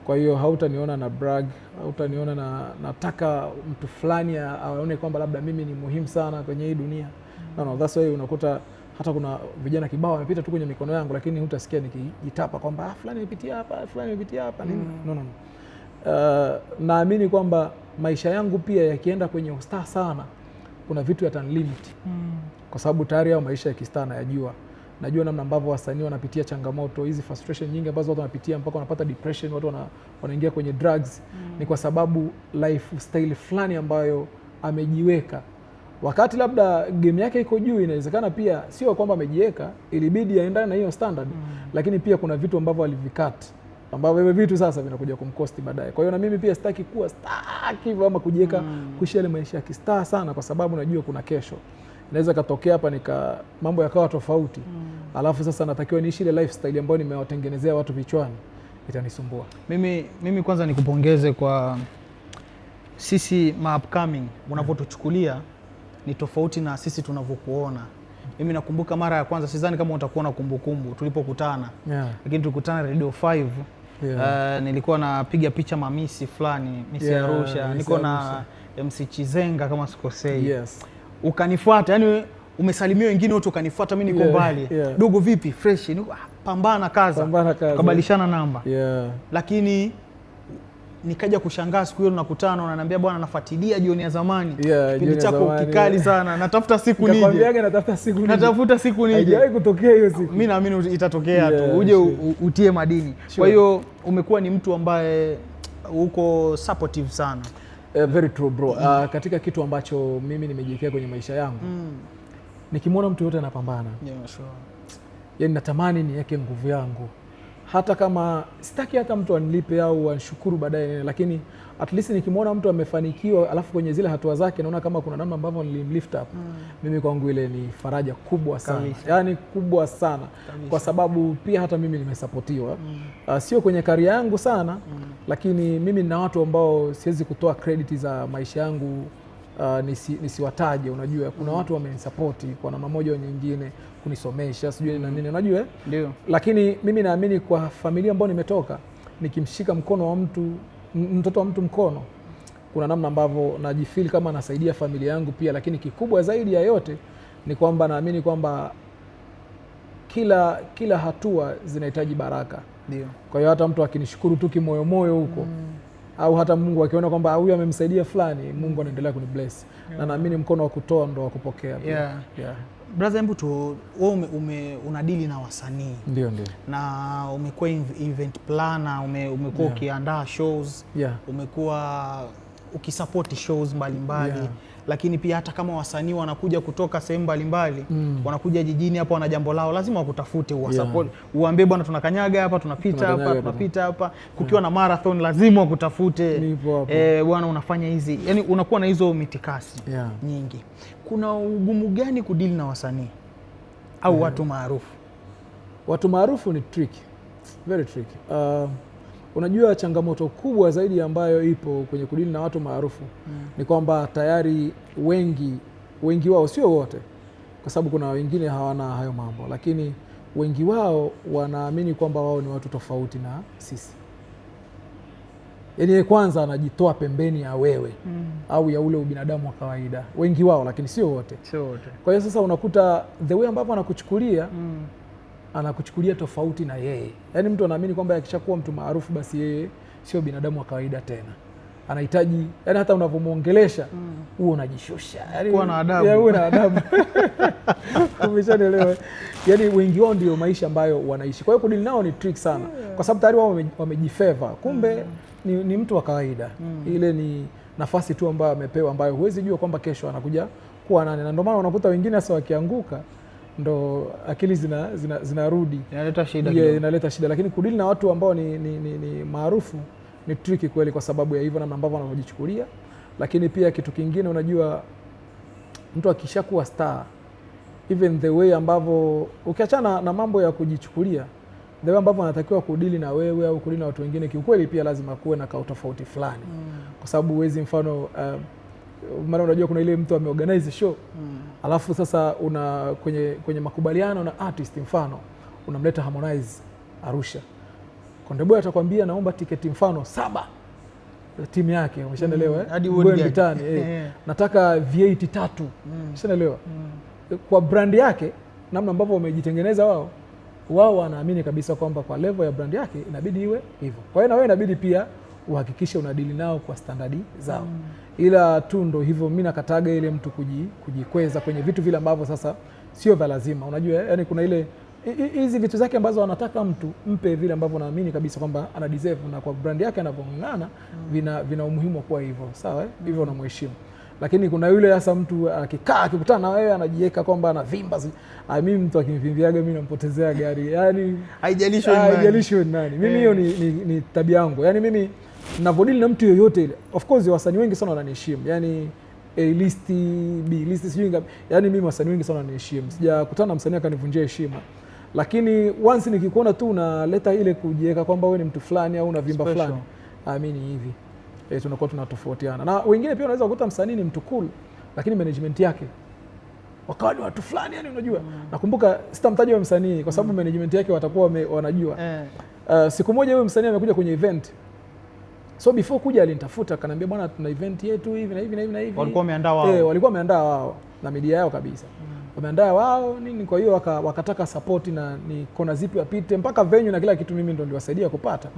Kwa hiyo hautaniona na brag, hautaniona nataka mtu fulani aone kwamba labda mimi ni muhimu sana kwenye hii dunia. No, that's why unakuta hata kuna vijana kibao wamepita tu kwenye mikono yangu, lakini hutasikia nikijitapa kwamba fulani amepitia hapa, fulani amepitia hapa nini. No. Naamini kwamba maisha yangu pia yakienda kwenye ustaa sana, kuna vitu yatanlimit. Kwa sababu tayari hao maisha ya kistaa nayajua. Najua namna ambavyo wasanii wanapitia changamoto hizi, frustration nyingi ambazo watu wanapitia mpaka wanapata depression, watu wanaingia kwenye drugs. Ni kwa sababu lifestyle fulani ambayo amejiweka. Wakati labda game yake iko juu, inawezekana pia sio kwamba amejiweka, ilibidi aendane na hiyo standard, lakini pia kuna vitu ambavyo alivikat ambavyo wewe vitu sasa vinakuja kumcost baadaye. Kwa hiyo na mimi pia sitaki kuwa star hivyo ama kujiweka kuishi ile maisha ya kistar sana, kwa sababu najua kuna kesho. Inaweza katokea hapa mambo yakawa tofauti. Alafu sasa natakiwa niishi ile lifestyle ambayo nimewatengenezea watu vichwani, itanisumbua. Mimi kwanza nikupongeze kwa sisi upcoming, unavyotuchukulia ni tofauti na sisi tunavyokuona. Mimi nakumbuka mara ya kwanza, sidhani kama utakuona kumbukumbu tulipokutana. Lakini tulikutana Radio 5. Nilikuwa napiga picha mamisi fulani, Misi Arusha. Niko na MC Chizenga kama sikosei. Ukanifuata, yani umesalimia wengine wote ukanifuata, mimi niko mbali. Dogo vipi? Fresh. Pambana kaza. Tukabadilishana namba. Lakini nikaja kushangaa siku hiyo tunakutana, unaniambia bwana nafuatilia Jioni ya Zamani. Kipindi chako kikali sana. Natafuta siku nije. Nakwambiaga natafuta siku nije. Haijawahi kutokea hiyo siku. Mimi naamini itatokea tu. Uje utie madini. Kwa hiyo umekuwa ni mtu ambaye uko supportive sana. Very true bro. Katika kitu ambacho mimi nimejiwekea kwenye maisha yangu, nikimwona mtu yote anapambana, yani natamani niweke nguvu yangu, hata kama sitaki hata mtu anilipe au anishukuru baadaye, lakini at least nikimwona mtu amefanikiwa alafu kwenye zile hatua zake naona kama kuna namna ambavyo nilimlift up, mimi kwangu ile ni faraja kubwa sana. Yani kubwa sana. Kwa sababu pia hata mimi nimesapotiwa. Sio kwenye career yangu sana, lakini mimi nina watu ambao siwezi kutoa credit za maisha yangu nisiwataje, unajua kuna watu wamenisapoti kwa namna moja au nyingine kunisomesha sijui na nini, unajua ndio. Lakini mimi naamini kwa familia ambayo nimetoka, nikimshika mkono wa mtoto wa mtu mkono, kuna namna ambavyo najifeel kama nasaidia familia yangu pia. Lakini kikubwa zaidi ya yote ni kwamba naamini kwamba kila hatua zinahitaji baraka. Ndio. Kwa hiyo hata mtu akinishukuru tu kimoyomoyo huko au hata Mungu akiona kwamba huyu amemsaidia fulani, Mungu anaendelea kunibless. Na naamini mkono wa kutoa ndo wa kupokea pia. Brother, hebu tu wewe unadili na wasanii. Ndio. Na umekuwa event planner, umekuwa ukiandaa shows, umekuwa ukisupport shows mbalimbali. Lakini pia hata kama wasanii wanakuja kutoka sehemu mbalimbali, wanakuja jijini hapa wana jambo lao, lazima wakutafute, uwasupport, uambie bwana tunakanyaga hapa, tunapita hapa, kukiwa na marathon lazima wakutafute. Bwana unafanya hizi, yani unakuwa na hizo mitikasi nyingi. Kuna ugumu gani kudili na wasanii au watu maarufu? Watu maarufu ni tricky, very tricky. Unajua changamoto kubwa zaidi ambayo ipo kwenye kudili na watu maarufu ni kwamba tayari wengi wao, sio wote, kwa sababu kuna wengine hawana hayo mambo, lakini wengi wao wanaamini kwamba wao ni watu tofauti na sisi. Yaani kwanza anajitoa pembeni ya wewe au ya ule ubinadamu wa kawaida, wengi wao, lakini sio wote. Kwa hiyo sasa unakuta the way ambavyo anakuchukulia anakuchukulia tofauti na yeye. Yaani mtu anaamini kwamba akishakuwa mtu maarufu basi yeye sio binadamu wa kawaida tena. Anahitaji, yaani hata unavyomuongelesha huo unajishusha. Yaani kuwa na adabu. Uwe na adabu. Umeshaelewa? Yaani wengi wao ndio maisha ambayo wanaishi. Kwa hiyo kudili nao ni trick sana. Kwa sababu tayari wao wamejifavor. Kumbe ni mtu wa kawaida. Ile ni nafasi tu ambayo amepewa, ambayo huwezi jua kwamba kesho anakuja kuwa nani. Na ndio maana unakuta wengine hasa wakianguka ndo akili zinarudi, inaleta shida kidogo. Inaleta shida. Lakini kudili na watu ambao ni maarufu ni tricky kweli, kwa sababu ya hivyo namna ambavyo wanavyojichukulia. Lakini pia kitu kingine, unajua mtu akishakuwa star, even the way ambavyo ukiachana na mambo ya kujichukulia, the way ambavyo anatakiwa kudili na wewe au kudili na watu wengine, kiukweli pia lazima kuwe na tofauti fulani. Kwa sababu huwezi mfano maana unajua kuna ile mtu ameorganize show alafu sasa kwenye makubaliano na artist, mfano unamleta Harmonize Arusha, Konde Boy atakwambia naomba tiketi mfano 7 timu yake, umeshaelewa hadi vitani nataka V8 3, umeshaelewa kwa brand yake, namna ambavyo wamejitengeneza wao wanaamini kabisa kwamba kwa level ya brand yake inabidi iwe hivyo. Kwa hiyo na wewe inabidi pia uhakikishe unadili nao kwa standardi zao. Ila tu ndo hivyo, mimi nakataga ile mtu kujikweza kwenye vitu vile ambavyo sasa sio vya lazima. Unajua yani kuna ile hizi vitu zake ambazo anataka mtu mpe vile ambavyo naamini kabisa kwamba ana deserve, na kwa brand yake anavyong'ang'ana vina umuhimu wa kuwa hivyo, sawa hivyo unamheshimu. Lakini kuna yule hasa mtu akikutana na wewe anajiweka kwamba anavimba. Mimi mtu akimvimbiaga mimi nampotezea gari. Yani haijalishi nani. Mimi hiyo ni tabia yangu. Yani mimi ninavodili na mtu yoyote ile. Of course wasanii wengi sana wananiheshimu. Yani A list, B list sijui ngapi. Yani mimi wasanii wengi sana wananiheshimu. Sijakutana na msanii akanivunjia heshima. Lakini once nikikuona tu unaleta ile kujiweka kwamba wewe ni mtu fulani au unavimba fulani, amini hivi tunakuwa tunatofautiana. Na wengine pia unaweza kukuta msanii ni mtu cool, lakini management yake wakawa ni watu fulani, yani unajua. Nakumbuka sitamtaja huyo msanii kwa sababu management yake watakuwa wanajua. Siku moja huyo msanii amekuja kwenye event. So before kuja alinitafuta akaniambia bwana tuna event yetu hivi na hivi na hivi na hivi. Walikuwa wameandaa wao. Walikuwa wameandaa wao na media yao kabisa. Wameandaa wao nini, kwa hiyo wakataka support na ni kona zipi wapite mpaka venue na kila kitu, mimi ndo niliwasaidia kupata.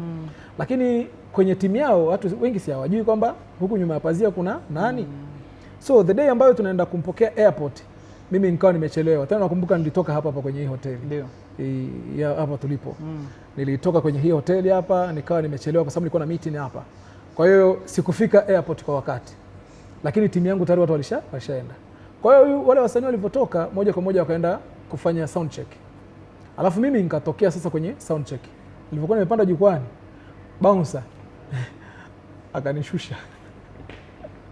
Lakini kwenye timu yao watu wengi si hawajui kwamba huku nyuma ya pazia kuna nani. So the day ambayo tunaenda kumpokea airport, mimi nikawa nimechelewa. Tena nakumbuka nilitoka hapa kwenye hii hoteli. Ndio. Ya hapa tulipo. Nilitoka kwenye hii hoteli hapa nikawa nimechelewa kwa sababu nilikuwa na meeting hapa. Kwa hiyo sikufika airport kwa wakati. Lakini timu yangu tayari watu walishaenda. Kwa hiyo wale wasanii walivyotoka moja kwa moja wakaenda kufanya sound check. Alafu mimi nikatokea sasa kwenye sound check. Nilipokuwa nimepanda jukwani, bouncer akanishusha.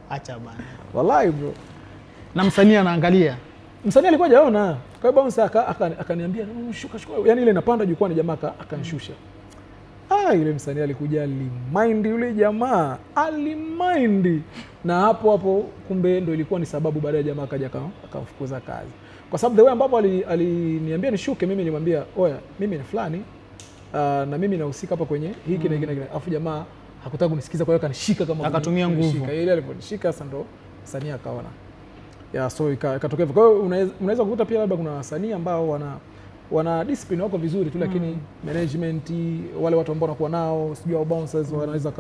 Acha bana. Wallahi bro. Na msanii anaangalia. Msanii alikuwa hajaona. Kwa hiyo bouncer akaniambia shuka. Yaani ile napanda jukwani jamaa akanishusha. Yule msanii alikuja alimind, yule jamaa alimind, na hapo kumbe ndo ilikuwa ni sababu baadaye jamaa akaja akamfukuza kazi, kwa sababu the way ambapo aliniambia nishuke, mimi nilimwambia oya, mimi ni fulani na mimi nahusika hapa kwenye hiki na hiki, afu jamaa hakutaka kunisikiza, kwa hiyo akanishika kama akatumia nguvu. Ile aliponishika sasa ndo msanii akaona so ikatokea. Kwa hiyo unaweza kukuta pia labda kuna wasanii ambao wana discipline wako vizuri tu, lakini management, wale watu ambao wanakuwa nao sijui bouncers wanaweza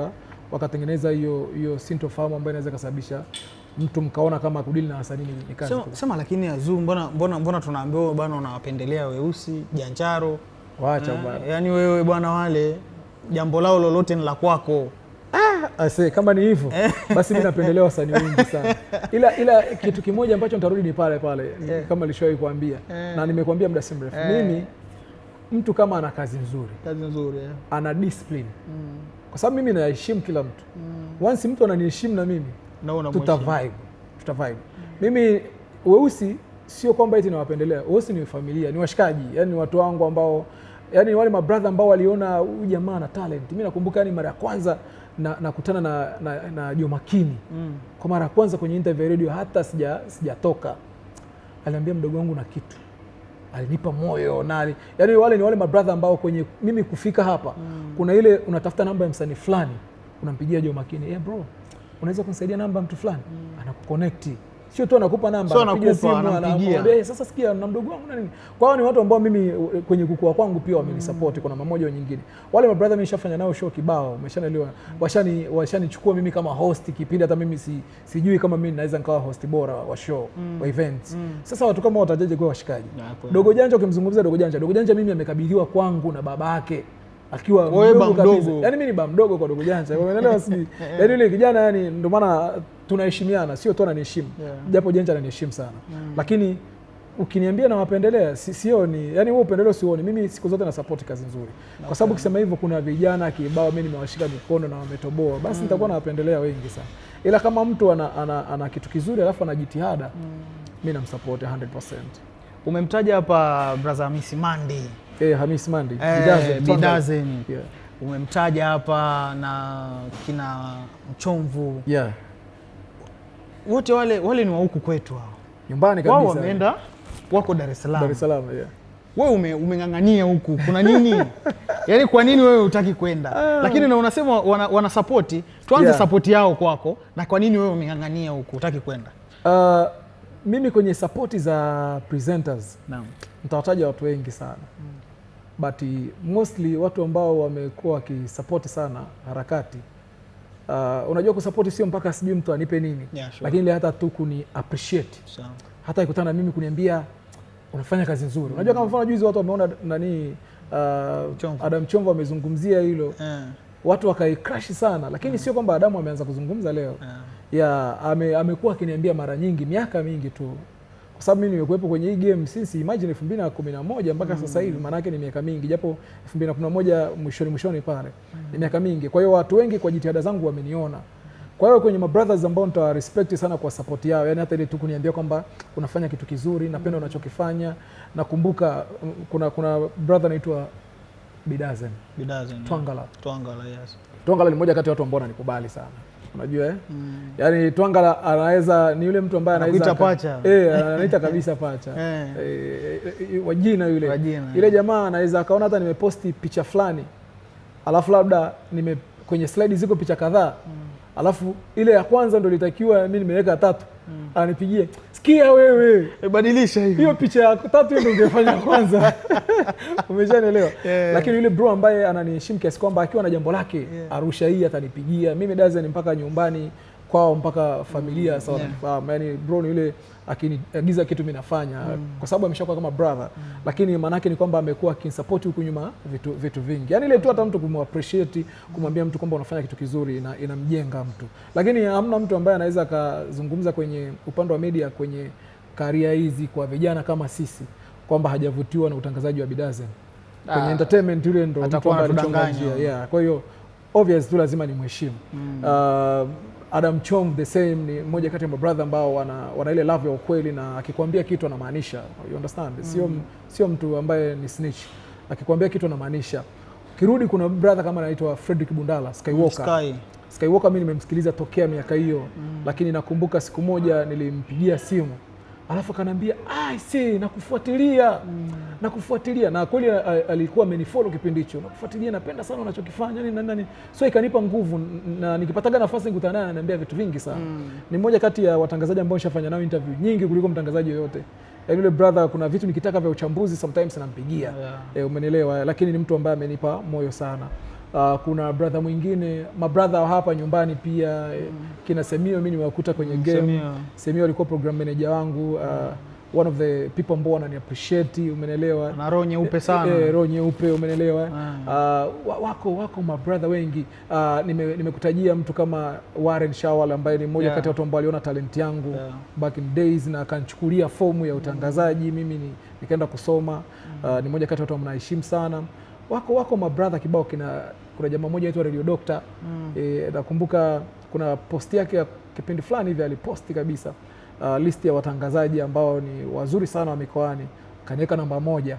wakatengeneza hiyo sintofahamu ambayo inaweza kusababisha mtu mkaona kama kudili na wasanii ni kazi. Sema lakini Azuu, mbona tunaambiwa bwana unawapendelea weusi janjaro? Waacha bwana. Yaani wewe bwana, wale jambo lao lolote ni la kwako. Kama ni hivyo basi mimi napendelea wasanii wengi sana. Ila kitu kimoja ambacho nitarudi ni pale kama nilishawahi kuambia na nimekuambia muda si mrefu. Mimi mtu kama ana kazi nzuri ana discipline, kwa sababu mimi naheshimu kila mtu. Once mtu ananiheshimu na mimi tuta vibe. Mimi weusi sio kwamba eti nawapendelea, weusi ni familia, ni washikaji, yani ni watu wangu ambao yani wale mabrother ambao waliona huyu jamaa na talent. Mimi nakumbuka yani mara ya kwanza nakutana na Jomakini kwa mara ya kwanza kwenye interview radio, hata sijatoka, aliambia mdogo wangu na kitu, alinipa moyo nali. Yani wale ni wale mabrother ambao kwenye mimi kufika hapa kuna ile unatafuta namba ya msanii fulani, unampigia Jomakini, bro unaweza kunisaidia namba mtu fulani, anakuconnect. Sio tu anakupa namba, anapiga simu, anakuambia sasa sikia na mdogo wangu na nini. Kwa hiyo ni watu ambao mimi kwenye kukua kwangu pia wamenisupport kwa namna moja au nyingine. Wale mabrother mimi nishafanya nao show kibao, umeshaelewa. Washanichukua mimi kama host kipindi hata mimi sijui kama mimi naweza nikawa host bora wa show wa events. Sasa watu kama watajeje kwa washikaji. Dogo Janja, ukimzungumzia Dogo Janja mimi amekabidhiwa kwangu na babake akiwa mdogo kabisa. Yaani mimi ni baba mdogo kwa Dogo Janja. Umeelewa sisi? Yaani yule kijana, yani ndio maana tunaheshimiana, sio tu ananiheshimu. Japo Janja ananiheshimu sana. Lakini ukiniambia nawapendelea, sioni, yani wewe upendeleo sioni. Mimi siku zote na support kazi nzuri. Kwa sababu ukisema hivyo kuna vijana kibao mimi nimewashika mikono na wametoboa, basi nitakuwa nawapendelea wengi sana. Ila kama mtu ana kitu kizuri alafu ana jitihada, mimi namsupport 100%. Umemtaja hapa brother Hamisi Mandi. Hamisi Mandi, Bidazen. Yeah. Umemtaja hapa na kina Mchomvu. Yeah. Wote wale ni wa huku kwetu hao. Nyumbani kabisa. Wao wameenda wako Dar es Salaam. Dar es Salaam, yeah. Wewe umeng'ang'ania huku. Kuna nini? Yaani kwa nini wewe hutaki kwenda? Lakini na unasema wana support. Tuanze support yao kwako, na kwa nini wewe umeng'ang'ania huku hutaki kwenda? Mimi kwenye support za presenters, naam, nitawataja watu wengi sana. But mostly watu ambao wamekuwa wakisupport sana harakati. Unajua kusupport sio mpaka sijui mtu anipe nini. Yeah, sure. Lakini ile hata tu kuni appreciate. Sure. Hata ikutana mimi kuniambia unafanya kazi nzuri. Unajua kama mfano juzi watu wameona nani Adam Chomvo amezungumzia hilo. Watu wakaicrash sana, lakini sio kwamba Adamu ameanza kuzungumza leo. Amekuwa akiniambia mara nyingi, miaka mingi tu. Kwa sababu mimi nimekuwepo kwenye hii game since imagine 2011 mpaka sasa hivi, maana yake ni miaka mingi, japo 2011 mwishoni pale. Ni miaka mingi. Kwa hiyo watu wengi kwa jitihada zangu wameniona. Kwa hiyo kwenye mabrothers ambao nita respect sana kwa support yao, yani hata ile tu kuniambia kwamba unafanya kitu kizuri, napenda unachokifanya. Nakumbuka kuna brother anaitwa Bidazen. Twangala, yes. Twangala ni mmoja kati ya watu ambao wananikubali sana. Unajua yani Twangala anaweza ni yule mtu ambaye anaweza pacha. Anaita kabisa pacha. Wajina yule. Ile jamaa anaweza akaona hata nimeposti picha fulani. Alafu labda kwenye slide ziko picha kadhaa. Alafu ile ya kwanza ndio litakiwa mimi nimeweka 3. Anipigie, sikia wewe, badilisha hiyo picha ya 3 ndio ungefanya kwanza. Umeshanielewa? Lakini yule bro ambaye ananiheshimu kiasi kwamba akiwa na jambo lake Arusha hii atanipigia. Mimi Dazen mpaka nyumbani kwao mpaka familia sawa. Yani bro ni yule akiniagiza kitu mimi nafanya kwa sababu ameshakuwa kama brother. Lakini maana yake ni kwamba amekuwa akinisupport huku nyuma vitu vingi. Yani ile tu hata mtu kumappreciate, kumwambia mtu kwamba unafanya kitu kizuri na inamjenga mtu. Lakini hamna mtu ambaye anaweza akazungumza kwenye upande wa media kwenye career hizi kwa vijana kama sisi kwamba hajavutiwa na utangazaji wa Bidazen. Kwenye entertainment yule ndo atakuwa anatudanganya. Kwa hiyo obvious tu lazima nimheshimu. Adam Chomvo the same, ni mmoja kati ya brother ambao wana ile love ya ukweli, na akikwambia kitu anamaanisha. You understand? Sio mtu ambaye ni snitch. Akikwambia kitu anamaanisha. Kirudi kuna brother kama anaitwa Fredrick Bundala, Skywalker. Skywalker mimi nimemsikiliza tokea miaka hiyo, lakini nakumbuka siku moja nilimpigia simu alafu akanambia nakufuatilia na kweli alikuwa amenifollow kipindi hicho, nakufuatilia, napenda sana unachokifanya nini. So ikanipa nguvu, na nikipataga nafasi nikutana naye ananiambia vitu vingi sana. Ni mmoja kati ya watangazaji ambao nishafanya nao interview nyingi kuliko mtangazaji yoyote. Yaani yule brother kuna vitu nikitaka vya uchambuzi sometimes nampigia. Umenielewa, lakini ni mtu ambaye amenipa moyo sana. Kuna brother mwingine, mabrother hapa nyumbani pia, kina Semio mimi nimewakuta kwenye game. Semio alikuwa program manager wangu, one of the people ambao wanani appreciate, umenelewa. Na roho nyeupe sana. Roho nyeupe, umenelewa. Wako mabrother wengi. Nimekutajia mtu kama Warren Shawal ambaye ni mmoja kati ya watu ambao aliona talent yangu back in days na akanichukulia fomu ya utangazaji, mimi nikaenda kusoma. Ni mmoja kati ya watu ambao mnaheshimu sana. Wako mabrother kibao. Kuna jamaa mmoja anaitwa Radio Doctor. Nakumbuka kuna post yake ya kipindi fulani hivi aliposti kabisa list ya watangazaji ambao ni wazuri sana wa mikoani, kaniweka namba 1.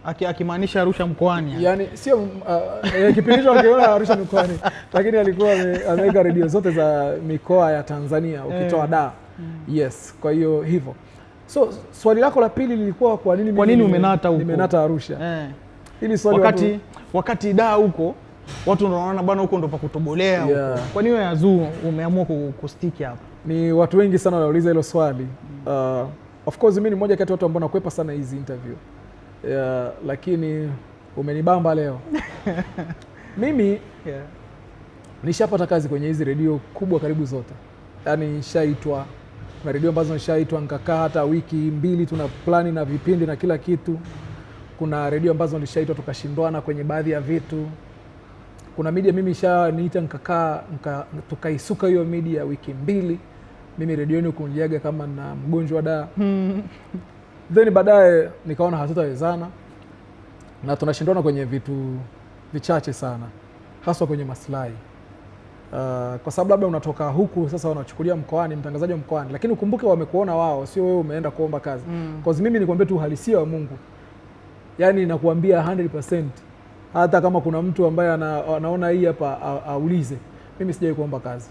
Akimaanisha Arusha mkoani. Yaani sio kipindi hicho akiona Arusha mkoani, lakini alikuwa ameweka radio zote za mikoa ya Tanzania ukitoa Dar. Yes, kwa hiyo hivyo. So swali lako la pili lilikuwa kwa nini umenata huko? Nimenata Arusha. Hili swali wakati Dar huko watu wanaona bwana huko ndo pa kutobolea huko. Kwa nini wewe Azuu umeamua kustiki hapa? Ni watu wengi sana wanauliza hilo swali. Of course mimi ni mmoja kati ya watu ambao nakwepa sana hizi interview. Lakini umenibamba leo. Mimi nishapata kazi kwenye hizi redio kubwa karibu zote. Yaani nishaitwa, kuna redio ambazo nishaitwa nikakaa hata wiki 2 tuna plani na vipindi na kila kitu. Kuna redio ambazo nishaitwa tukashindwana kwenye baadhi ya vitu. Kuna media mimi nishaniita nikakaa tukaisuka hiyo media wiki 2. Mimi redioni kuniaga kama na mgonjwa da. Then baadaye nikaona hatutawezana na tunashindwana kwenye vitu vichache sana, haswa kwenye maslahi. Kwa sababu labda unatoka huku sasa wanachukulia mkoani, mtangazaji wa mkoani, lakini ukumbuke wamekuona wao, sio wewe umeenda kuomba kazi. Kwa sababu mimi nikwambia tu uhalisia wa Mungu. Yaani nakuambia 100%. Hata kama kuna mtu ambaye anaona hii hapa aulize, mimi sijawahi kuomba kazi.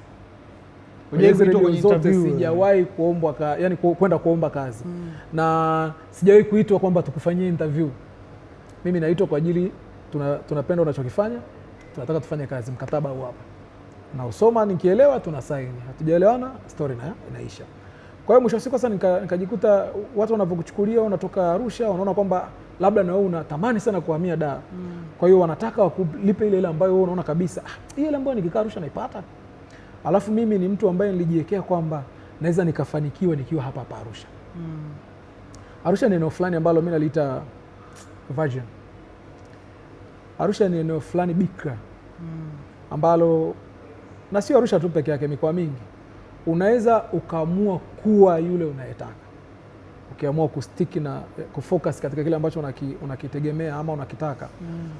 Kwenye redio zote sijawahi kuombwa yani kwenda kuomba kazi. Na sijawahi kuitwa kwamba tukufanyie interview. Mimi naitwa kwa ajili tunapenda unachokifanya, tunataka tufanye kazi, mkataba huu hapa. Na usoma nikielewa tunasaini. Hatujaelewana story inaisha. Kwa hiyo mwisho wa siku sasa nikajikuta watu wanavyokuchukulia unatoka Arusha wanaona kwamba labda na wewe unatamani sana kuhamia Dar. Kwa hiyo wanataka wakulipe ile ambayo wewe unaona kabisa ile ambayo nikikaa Arusha naipata. Alafu mimi ni mtu ambaye nilijiwekea kwamba naweza nikafanikiwa nikiwa hapa Arusha. Arusha ni eneo fulani ambalo mimi naliita virgin. Arusha ni eneo fulani bikra. Ambalo na sio Arusha tu peke yake, mikoa mingi. Unaweza ukaamua kuwa yule unayetaka. Ukiamua kustiki na kufocus katika kile ambacho unakitegemea ama unakitaka.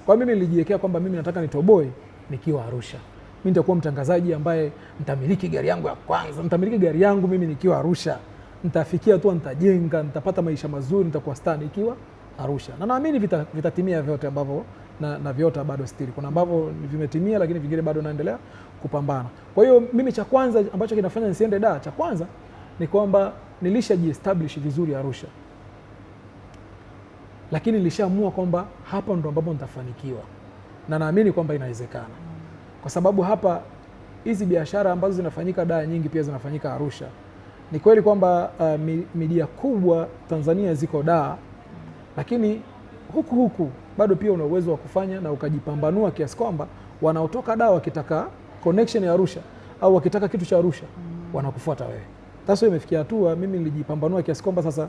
Kwa mimi nilijiwekea kwamba mimi nataka nitoboe nikiwa Arusha. Mimi nitakuwa mtangazaji ambaye nitamiliki gari yangu ya kwanza, nitamiliki gari yangu mimi nikiwa Arusha. Nitafikia tu, nitajenga, nitapata maisha mazuri, nitakuwa star nikiwa Arusha. Na naamini vitatimia vyote ambavyo na vyote bado still. Kuna ambavyo vimetimia lakini vingine bado naendelea kupambana. Kwa hiyo mimi cha kwanza ambacho kinafanya nisiende Dar, cha kwanza ni kwamba nilishajiestablish vizuri Arusha. Lakini nilishaamua kwamba hapa ndo ambapo nitafanikiwa. Na naamini kwamba inawezekana. Kwa sababu hapa hizi biashara ambazo zinafanyika Dar nyingi pia zinafanyika Arusha. Ni kweli kwamba media kubwa Tanzania ziko Dar, lakini huku bado pia una uwezo wa kufanya na ukajipambanua kiasi kwamba wanaotoka Dar wakitaka connection ya Arusha au wakitaka kitu cha Arusha wanakufuata wewe. Sasa imefikia hatua mimi nilijipambanua kiasi kwamba sasa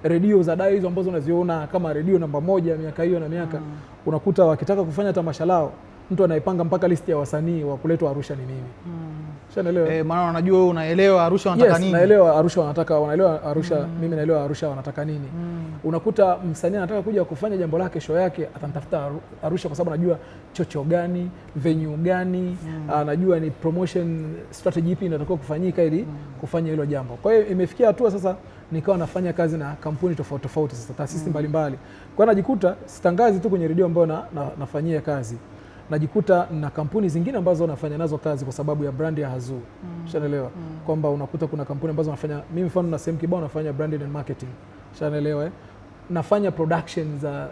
redio za Dar hizo ambazo unaziona kama redio namba 1 miaka hiyo na miaka, unakuta wakitaka kufanya tamasha lao mtu anayepanga mpaka listi ya wasanii wa kuletwa Arusha ni mimi. Unaelewa? Maana wanajua wewe unaelewa Arusha wanataka nini. Naelewa Arusha wanataka, wanaelewa Arusha, mimi naelewa Arusha wanataka nini. Unakuta msanii anataka kuja kufanya jambo lake, show yake, atanitafuta Arusha kwa sababu anajua chocho gani, venue gani, anajua ni promotion strategy ipi inatakiwa kufanyika ili kufanya hilo jambo. Kwa hiyo imefikia hatua sasa nikawa nafanya kazi na kampuni tofauti tofauti, sasa taasisi mbalimbali. Kwa hiyo najikuta sitangazi tu kwenye redio ambayo nafanyia kazi, najikuta na kampuni zingine ambazo nafanya nazo kazi kwa sababu ya brand ya Hazoo. Unaelewa? Kwamba unakuta kuna kampuni ambazo nafanya, mimi mfano na sehemu kibao nafanya branding and marketing. Unaelewa? Nafanya production za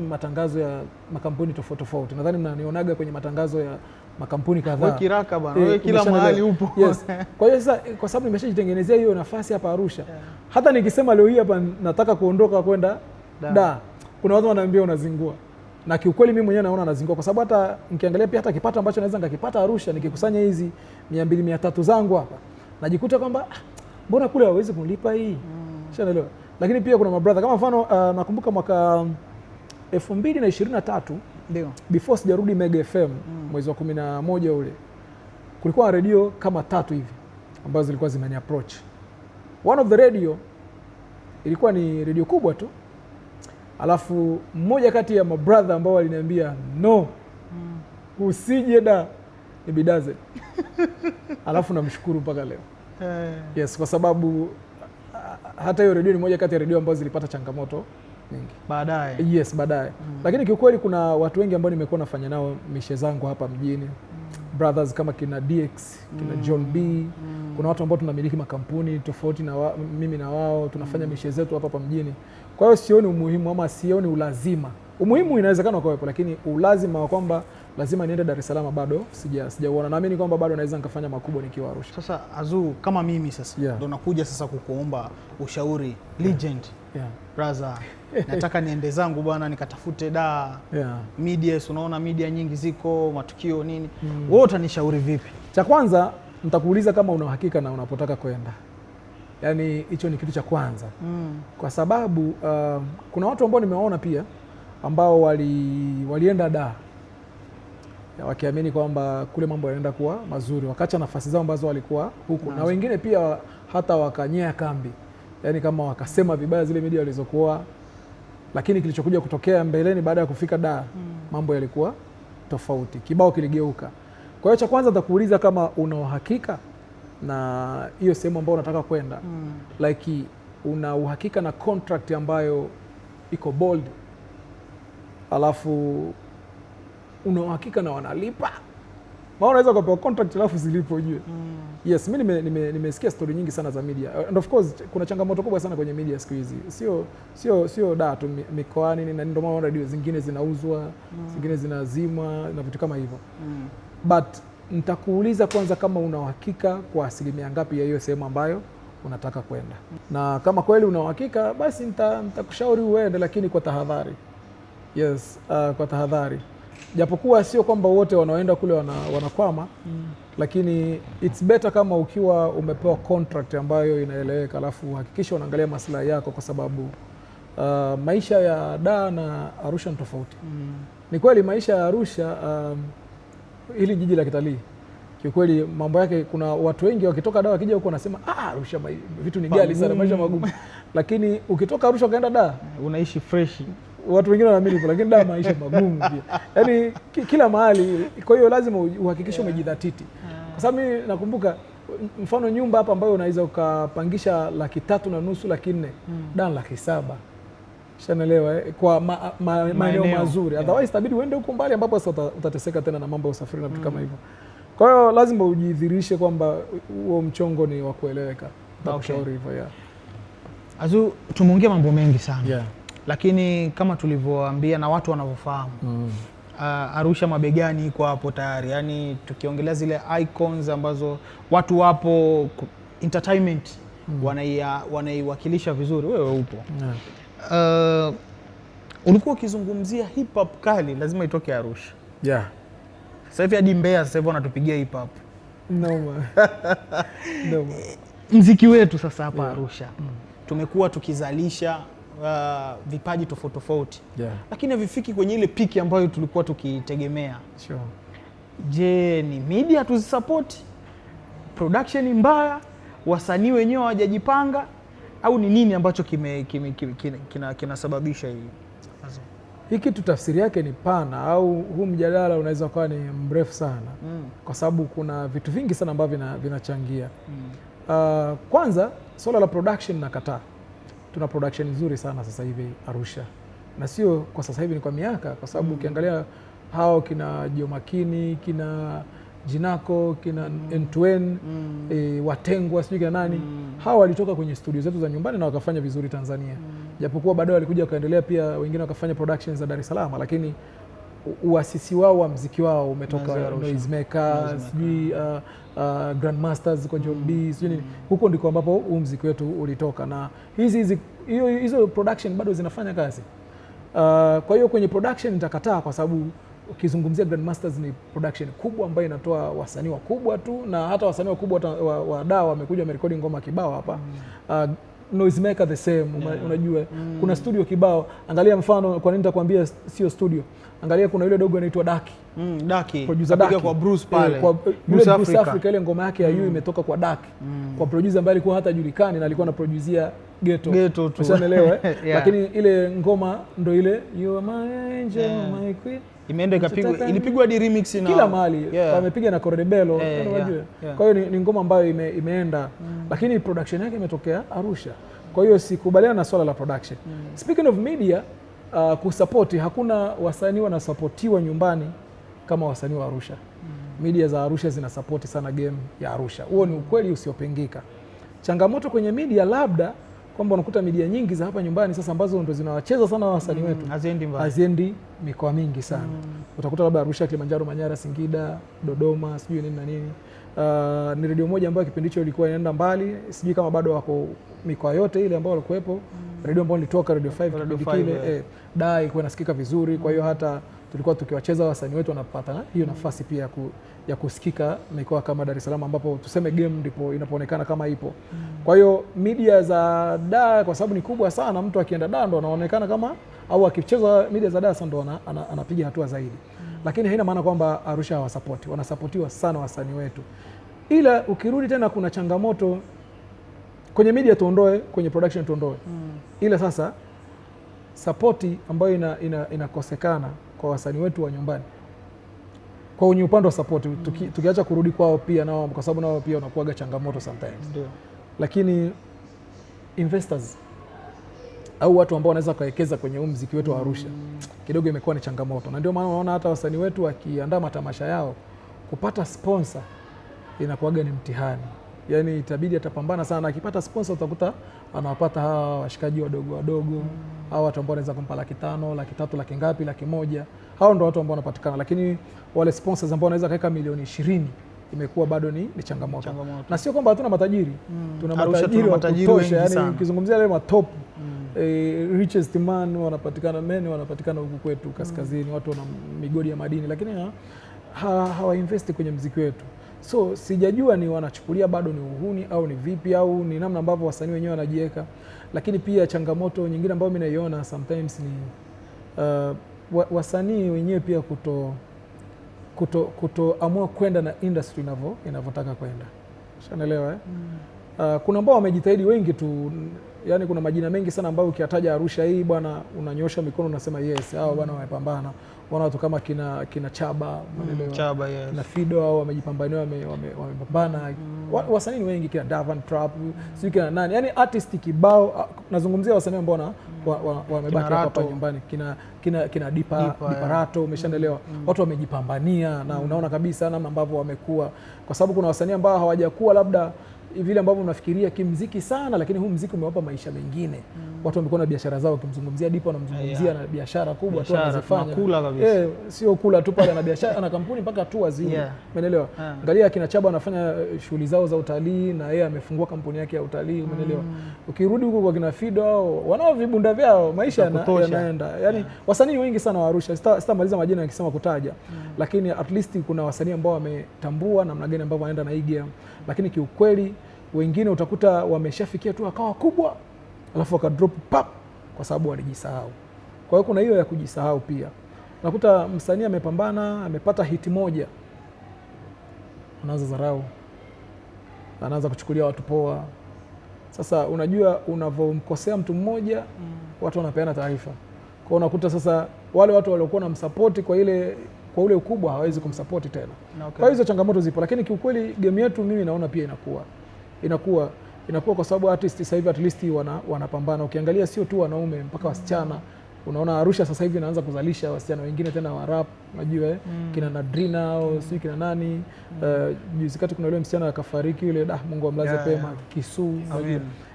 matangazo ya makampuni tofauti tofauti. Nadhani mnanionaga kwenye matangazo ya makampuni kadhaa. Wewe kiraka bwana, wewe kila mahali upo. Yes. Kwa hiyo sasa kwa sababu nimeshajitengenezea hiyo nafasi hapa Arusha. Hata nikisema leo hii hapa nataka kuondoka kwenda da, kuna watu wananiambia unazingua. Na kiukweli mimi mwenyewe naona nazingua kwa sababu hata nikiangalia pia hata kipato ambacho naweza ngakipata Arusha nikikusanya hizi 200 300 zangu hapa, najikuta kwamba mbona kule hawezi kunilipa hii. Unaelewa? Lakini pia kuna mabrother kama mfano nakumbuka mwaka 2023 ndio before sijarudi Mega FM mwezi wa 11 ule, kulikuwa na redio kama 3 hivi ambazo zilikuwa zimeni approach. One of the radio ilikuwa ni redio kubwa tu, alafu mmoja kati ya mabrother ambao waliniambia no, usije da, ni Bidaze. Alafu namshukuru mpaka leo. Yes, kwa sababu hata hiyo redio ni moja kati ya redio ambazo zilipata changamoto nyingi baadaye. Yes, baadaye. Lakini kiukweli kuna watu wengi ambao nimekuwa nafanya nao mishe zangu hapa mjini. Brothers kama kina DX, kina John B. Kuna watu ambao tunamiliki makampuni tofauti na mimi na wao tunafanya mishe zetu hapa mjini. Kwa hiyo sioni umuhimu ama sioni ulazima. Umuhimu inawezekana kuwepo, lakini ulazima wa kwamba lazima niende Dar es Salaam bado sijauona. Naamini kwamba bado naweza nikafanya makubwa nikiwa Arusha. Sasa Hazoo kama mimi sasa ndo nakuja sasa kukuomba ushauri legend. Brother, nataka niende zangu bwana nikatafute media, unaona media nyingi ziko, matukio nini. Wewe utanishauri vipi? Cha kwanza nitakuuliza kama una uhakika na unapotaka kwenda. Yaani hicho ni kitu cha kwanza. Kwa sababu kuna watu ambao nimewaona pia ambao walienda Dar wakiamini kwamba kule mambo yanaenda kuwa mazuri, wakaacha nafasi zao ambazo walikuwa huku. Na wengine pia hata wakanyea kambi, yaani kama wakasema vibaya zile media walizokuwa, lakini kilichokuja kutokea mbeleni baada ya kufika Dar mambo yalikuwa tofauti, kibao kiligeuka. Kwa hiyo cha kwanza nitakuuliza kama una uhakika na hiyo sehemu ambayo unataka kwenda. Like una uhakika na contract ambayo iko bold, alafu una uhakika na wanalipa. Maana unaweza kupewa contract alafu zilipo ujue. Yes, mimi nimesikia story nyingi sana za media. And of course kuna changamoto kubwa sana kwenye media siku hizi. Sio Dar tu, mikoani na ndio maana radio zingine zinauzwa, zingine zinazimwa na vitu kama hivyo. But nitakuuliza kwanza kama una uhakika kwa asilimia ngapi ya hiyo sehemu ambayo unataka kwenda. Na kama kweli una uhakika basi nitakushauri uende, lakini kwa tahadhari. Yes, kwa tahadhari. Japokuwa sio kwamba wote wanaoenda kule wanakwama, lakini it's better kama ukiwa umepewa contract ambayo inaeleweka, alafu hakikisha unaangalia maslahi yako, kwa sababu maisha ya Dar na Arusha ni tofauti. Ni kweli maisha ya Arusha, hili jiji la kitalii, kiukweli mambo yake, kuna watu wengi wakitoka Dar wakija huko wanasema Arusha vitu ni ghali sana, maisha magumu. Lakini ukitoka Arusha ukaenda Dar unaishi fresh. Watu wengine wanaamini hivyo, lakini Dar maisha magumu pia. Yaani kila mahali. Kwa hiyo lazima uhakikishe umejidhatiti. Kwa sababu mimi nakumbuka mfano nyumba hapa ambayo unaweza ukapangisha 350,000 400,000, Dar 700,000. Shanaelewa kwa maeneo mazuri. Otherwise itabidi uende huko mbali ambapo sasa utateseka tena na mambo ya usafiri na vitu kama hivyo. Kwa hiyo lazima ujidhihirishe kwamba huo mchongo ni wa kueleweka. Nakushauri hivyo. Hazoo, tumeongea mambo mengi sana. Lakini kama tulivyoambia na watu wanavyofahamu, Arusha mabegani iko hapo tayari. Yaani tukiongelea zile icons ambazo watu wapo entertainment wanaiwakilisha vizuri, wewe upo. Ulikuwa ukizungumzia hip hop kali lazima itoke Arusha. Sasa hivi hadi Mbeya sasa hivi wanatupigia hip hop. No. Mziki wetu sasa hapa Arusha tumekuwa tukizalisha vipaji tofauti tofauti, lakini havifiki kwenye ile piki ambayo tulikuwa tukitegemea. Sure. Je, ni media tuzisupport, production mbaya, wasanii wenyewe hawajajipanga, au ni nini ambacho kinasababisha hii? Hii kitu tafsiri yake ni pana, au huu mjadala unaweza kuwa ni mrefu sana kwa sababu kuna vitu vingi sana ambavyo vinachangia. Kwanza swala la production nakataa. Tuna production nzuri sana sasa hivi Arusha, na sio kwa sasa hivi, ni kwa miaka, kwa sababu ukiangalia hao kina Jomakini, kina Jinako, kina N2N, Watengwa, sijui kina nani, hao walitoka kwenye studio zetu za nyumbani na wakafanya vizuri Tanzania. Japokuwa baadaye walikuja wakaendelea pia wengine wakafanya productions za Dar es Salaam, lakini uasisi wao wa muziki wao umetoka Noisemaker, sijui Grandmasters kwa John B, sijui nini. Huko ndiko ambapo huu muziki wetu ulitoka, na hizo production bado zinafanya kazi. Kwa hiyo kwenye production nitakataa, kwa sababu ukizungumzia Grandmasters ni production kubwa ambayo inatoa wasanii wakubwa tu, na hata wasanii wakubwa wa dawa wamekuja wamerekodi ngoma kibao hapa. Noisemaker the same, unajua kuna studio kibao. Angalia mfano, kwa nini nitakwambia sio studio, angalia kuna yule dogo anaitwa Daki. Daki producer Daki kwa Bruce pale, kwa Bruce Africa, ile ngoma yake ya yu imetoka kwa Daki, kwa producer ambaye alikuwa hata julikani na alikuwa anaproducea Ghetto tu, unaelewa lakini ile ngoma ndo ile You Are My Angel, My Queen, imeenda ikapigwa, ilipigwa di remix na kila mahali, wamepiga na Koredebelo, unajua. Kwa hiyo ni ngoma ambayo imeenda, lakini production yake imetokea Arusha. Kwa hiyo sikubaliana na swala la production. Speaking of media, kusupport, hakuna wasanii wanasupportiwa nyumbani kama wasanii wa Arusha. Media za Arusha zinasupport sana game ya Arusha. Huo ni ukweli usiopingika. Changamoto kwenye media labda kwamba unakuta media nyingi za hapa nyumbani sasa ambazo ndo zinawacheza sana wasanii wetu, haziendi mikoa mingi sana. Utakuta labda Arusha, Kilimanjaro, Manyara, Singida, Dodoma, sijui nini na nini. Ni redio moja ambayo kipindi hicho ilikuwa inaenda mbali, sijui kama bado wako mikoa yote ile ambayo walikuwepo. Redio ambayo ilitoka Radio 5 kipindi kile, Dar ilikuwa inasikika vizuri. Kwa hiyo hata tulikuwa tukiwacheza wasanii wetu wanapata hiyo nafasi pia ya kusikika mikoa kama Dar es Salaam, ambapo tuseme game ndipo inapoonekana kama ipo. Kwa hiyo media za Dar kwa sababu ni kubwa sana, mtu akienda Dar ndo anaonekana kama, au akicheza media za Dar ndo anapiga hatua zaidi. Lakini haina maana kwamba Arusha hawasapoti, wanasapotiwa sana wasanii wetu. Ila ukirudi tena kuna changamoto kwenye media, tuondoe kwenye production, tuondoe. Ila sasa sapoti ambayo inakosekana kwa wasanii wetu wa nyumbani kwa unye upande wa support, tukiacha kurudi kwao pia nao, kwa sababu nao pia unakuaga changamoto sometimes. Lakini investors au watu ambao wanaweza kuwekeza kwenye muziki wetu wa Arusha kidogo imekuwa ni changamoto, na ndio maana unaona hata wasanii wetu wakiandaa matamasha yao kupata sponsor inakuaga ni mtihani. Yani itabidi atapambana sana, akipata sponsor utakuta anawapata hawa washikaji wadogo, hawa watu ambao wanaweza kumpa 500,000, 300,000, laki ngapi, 100,000. Hao ndio watu ambao wanapatikana, lakini wale sponsors ambao wanaweza kaweka milioni 20 imekuwa bado ni changamoto. Na sio kwamba hatuna matajiri, tuna matajiri wa kutosha. Yani ukizungumzia wale top richest man wanapatikana huku kwetu kaskazini, watu wana migodi ya madini, lakini hawa invest kwenye muziki wetu. So sijajua ni wanachukulia bado ni uhuni au ni vipi, au ni namna ambavyo wasanii wenyewe wanajiweka. Lakini pia changamoto nyingine ambayo mimi naiona sometimes ni wasanii wenyewe pia kutoamua kwenda na industry inavyotaka kwenda. Unaelewa kuna ambao wamejitahidi wengi tu, yani kuna majina mengi sana ambayo ukiyataja Arusha hii bwana unanyosha mikono unasema yes, hao bwana wamepambana. Wana watu kama kina Chaba, na Fido au wamejipambania, wamepambana. Wasanii wengi kina Davan Trap, sio kina nani, yani artist kibao. Nazungumzia wasanii ambao wamebaki hapa nyumbani, kina Diparato, umeshaelewa. Watu wamejipambania na unaona kabisa namna ambavyo wamekuwa, kwa sababu kuna wasanii ambao hawajakuwa labda vile ambavyo unafikiria kimziki sana, lakini huu mziki umewapa maisha mengine. Watu wamekuwa na biashara zao, ukimzungumzia Dipo anamzungumzia na biashara kubwa tu anazifanya. Sio kula tu pale, na biashara ana kampuni mpaka tu wazima. Umeelewa? Angalia kina Chaba anafanya shughuli zao za utalii, na yeye amefungua kampuni yake ya utalii, umeelewa? Ukirudi huko kwa kina Fido, wanao vibunda vyao, maisha yanaenda. Yani wasanii wengi sana wa Arusha, sitamaliza majina nikisema kutaja, lakini at least kuna wasanii ambao wametambua namna gani ambao wanaenda na hii game. Lakini kiukweli wengine utakuta wameshafikia tu akawa kubwa, alafu wakadrop pap, kwa sababu walijisahau. Kwa hiyo kuna hiyo ya kujisahau pia. Nakuta msanii amepambana, amepata hiti moja, anaanza dharau, anaanza kuchukulia watu poa. Sasa unajua unavyomkosea mtu mmoja, watu wanapeana taarifa. Kwa hiyo unakuta sasa wale watu waliokuwa wanamsupport kwa ule ukubwa hawezi kumsupport tena. Okay. Kwa hiyo hizo changamoto zipo, lakini kiukweli game yetu mimi naona pia inakuwa kwa sababu artist sasa hivi at least wanapambana. Ukiangalia sio tu wanaume, mpaka wasichana. Unaona Arusha sasa hivi inaanza kuzalisha wasichana wengine tena wa rap, unajua kina Nadrina au sio kina nani. Juzi kati kuna yule msichana akafariki yule, Mungu amlaze pema, Kisu.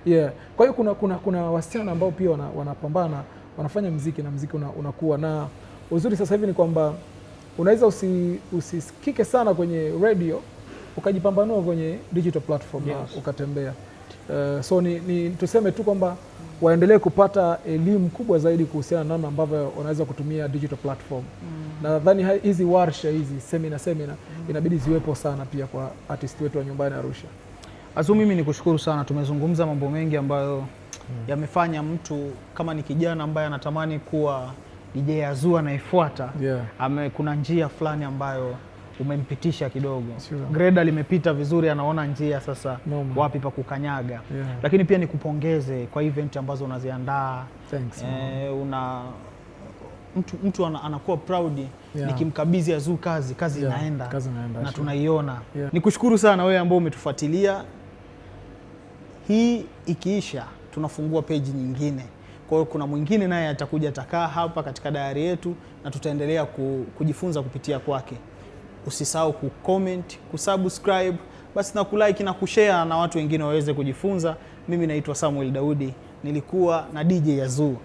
Yeah. Kwa hiyo kuna wasichana ambao pia wanapambana, wanafanya muziki na muziki unakuwa. Na uzuri sasa hivi ni kwamba unaweza usisikike sana kwenye radio, ukajipambanua kwenye digital platform, ukatembea. So ni tuseme tu kwamba waendelee kupata elimu kubwa zaidi kuhusiana na namna ambavyo wanaweza kutumia digital platform. Na nadhani hizi warsha hizi semina inabidi ziwepo sana pia kwa artist wetu wa nyumbani Arusha. Azu, mimi nikushukuru sana, tumezungumza mambo mengi ambayo yamefanya mtu kama ni kijana ambaye anatamani kuwa DJ Azu anayefuata, kuna njia fulani ambayo umempitisha kidogo. Greda limepita vizuri, anaona njia sasa wapi pa kukanyaga. Lakini pia nikupongeze kwa event ambazo unaziandaa. Mtu anakuwa proud nikimkabidhi Azu kazi inaenda na tunaiona. Nikushukuru sana wewe ambao umetufuatilia. Hii ikiisha tunafungua page nyingine. Kwa hiyo kuna mwingine naye atakuja takaa hapa katika Dayari Yetu na tutaendelea kujifunza kupitia kwake. Usisahau kucomment, kusubscribe, basi na kulike na kushare na watu wengine waweze kujifunza. Mimi naitwa Samuel Daudi, nilikuwa na DJ Azu.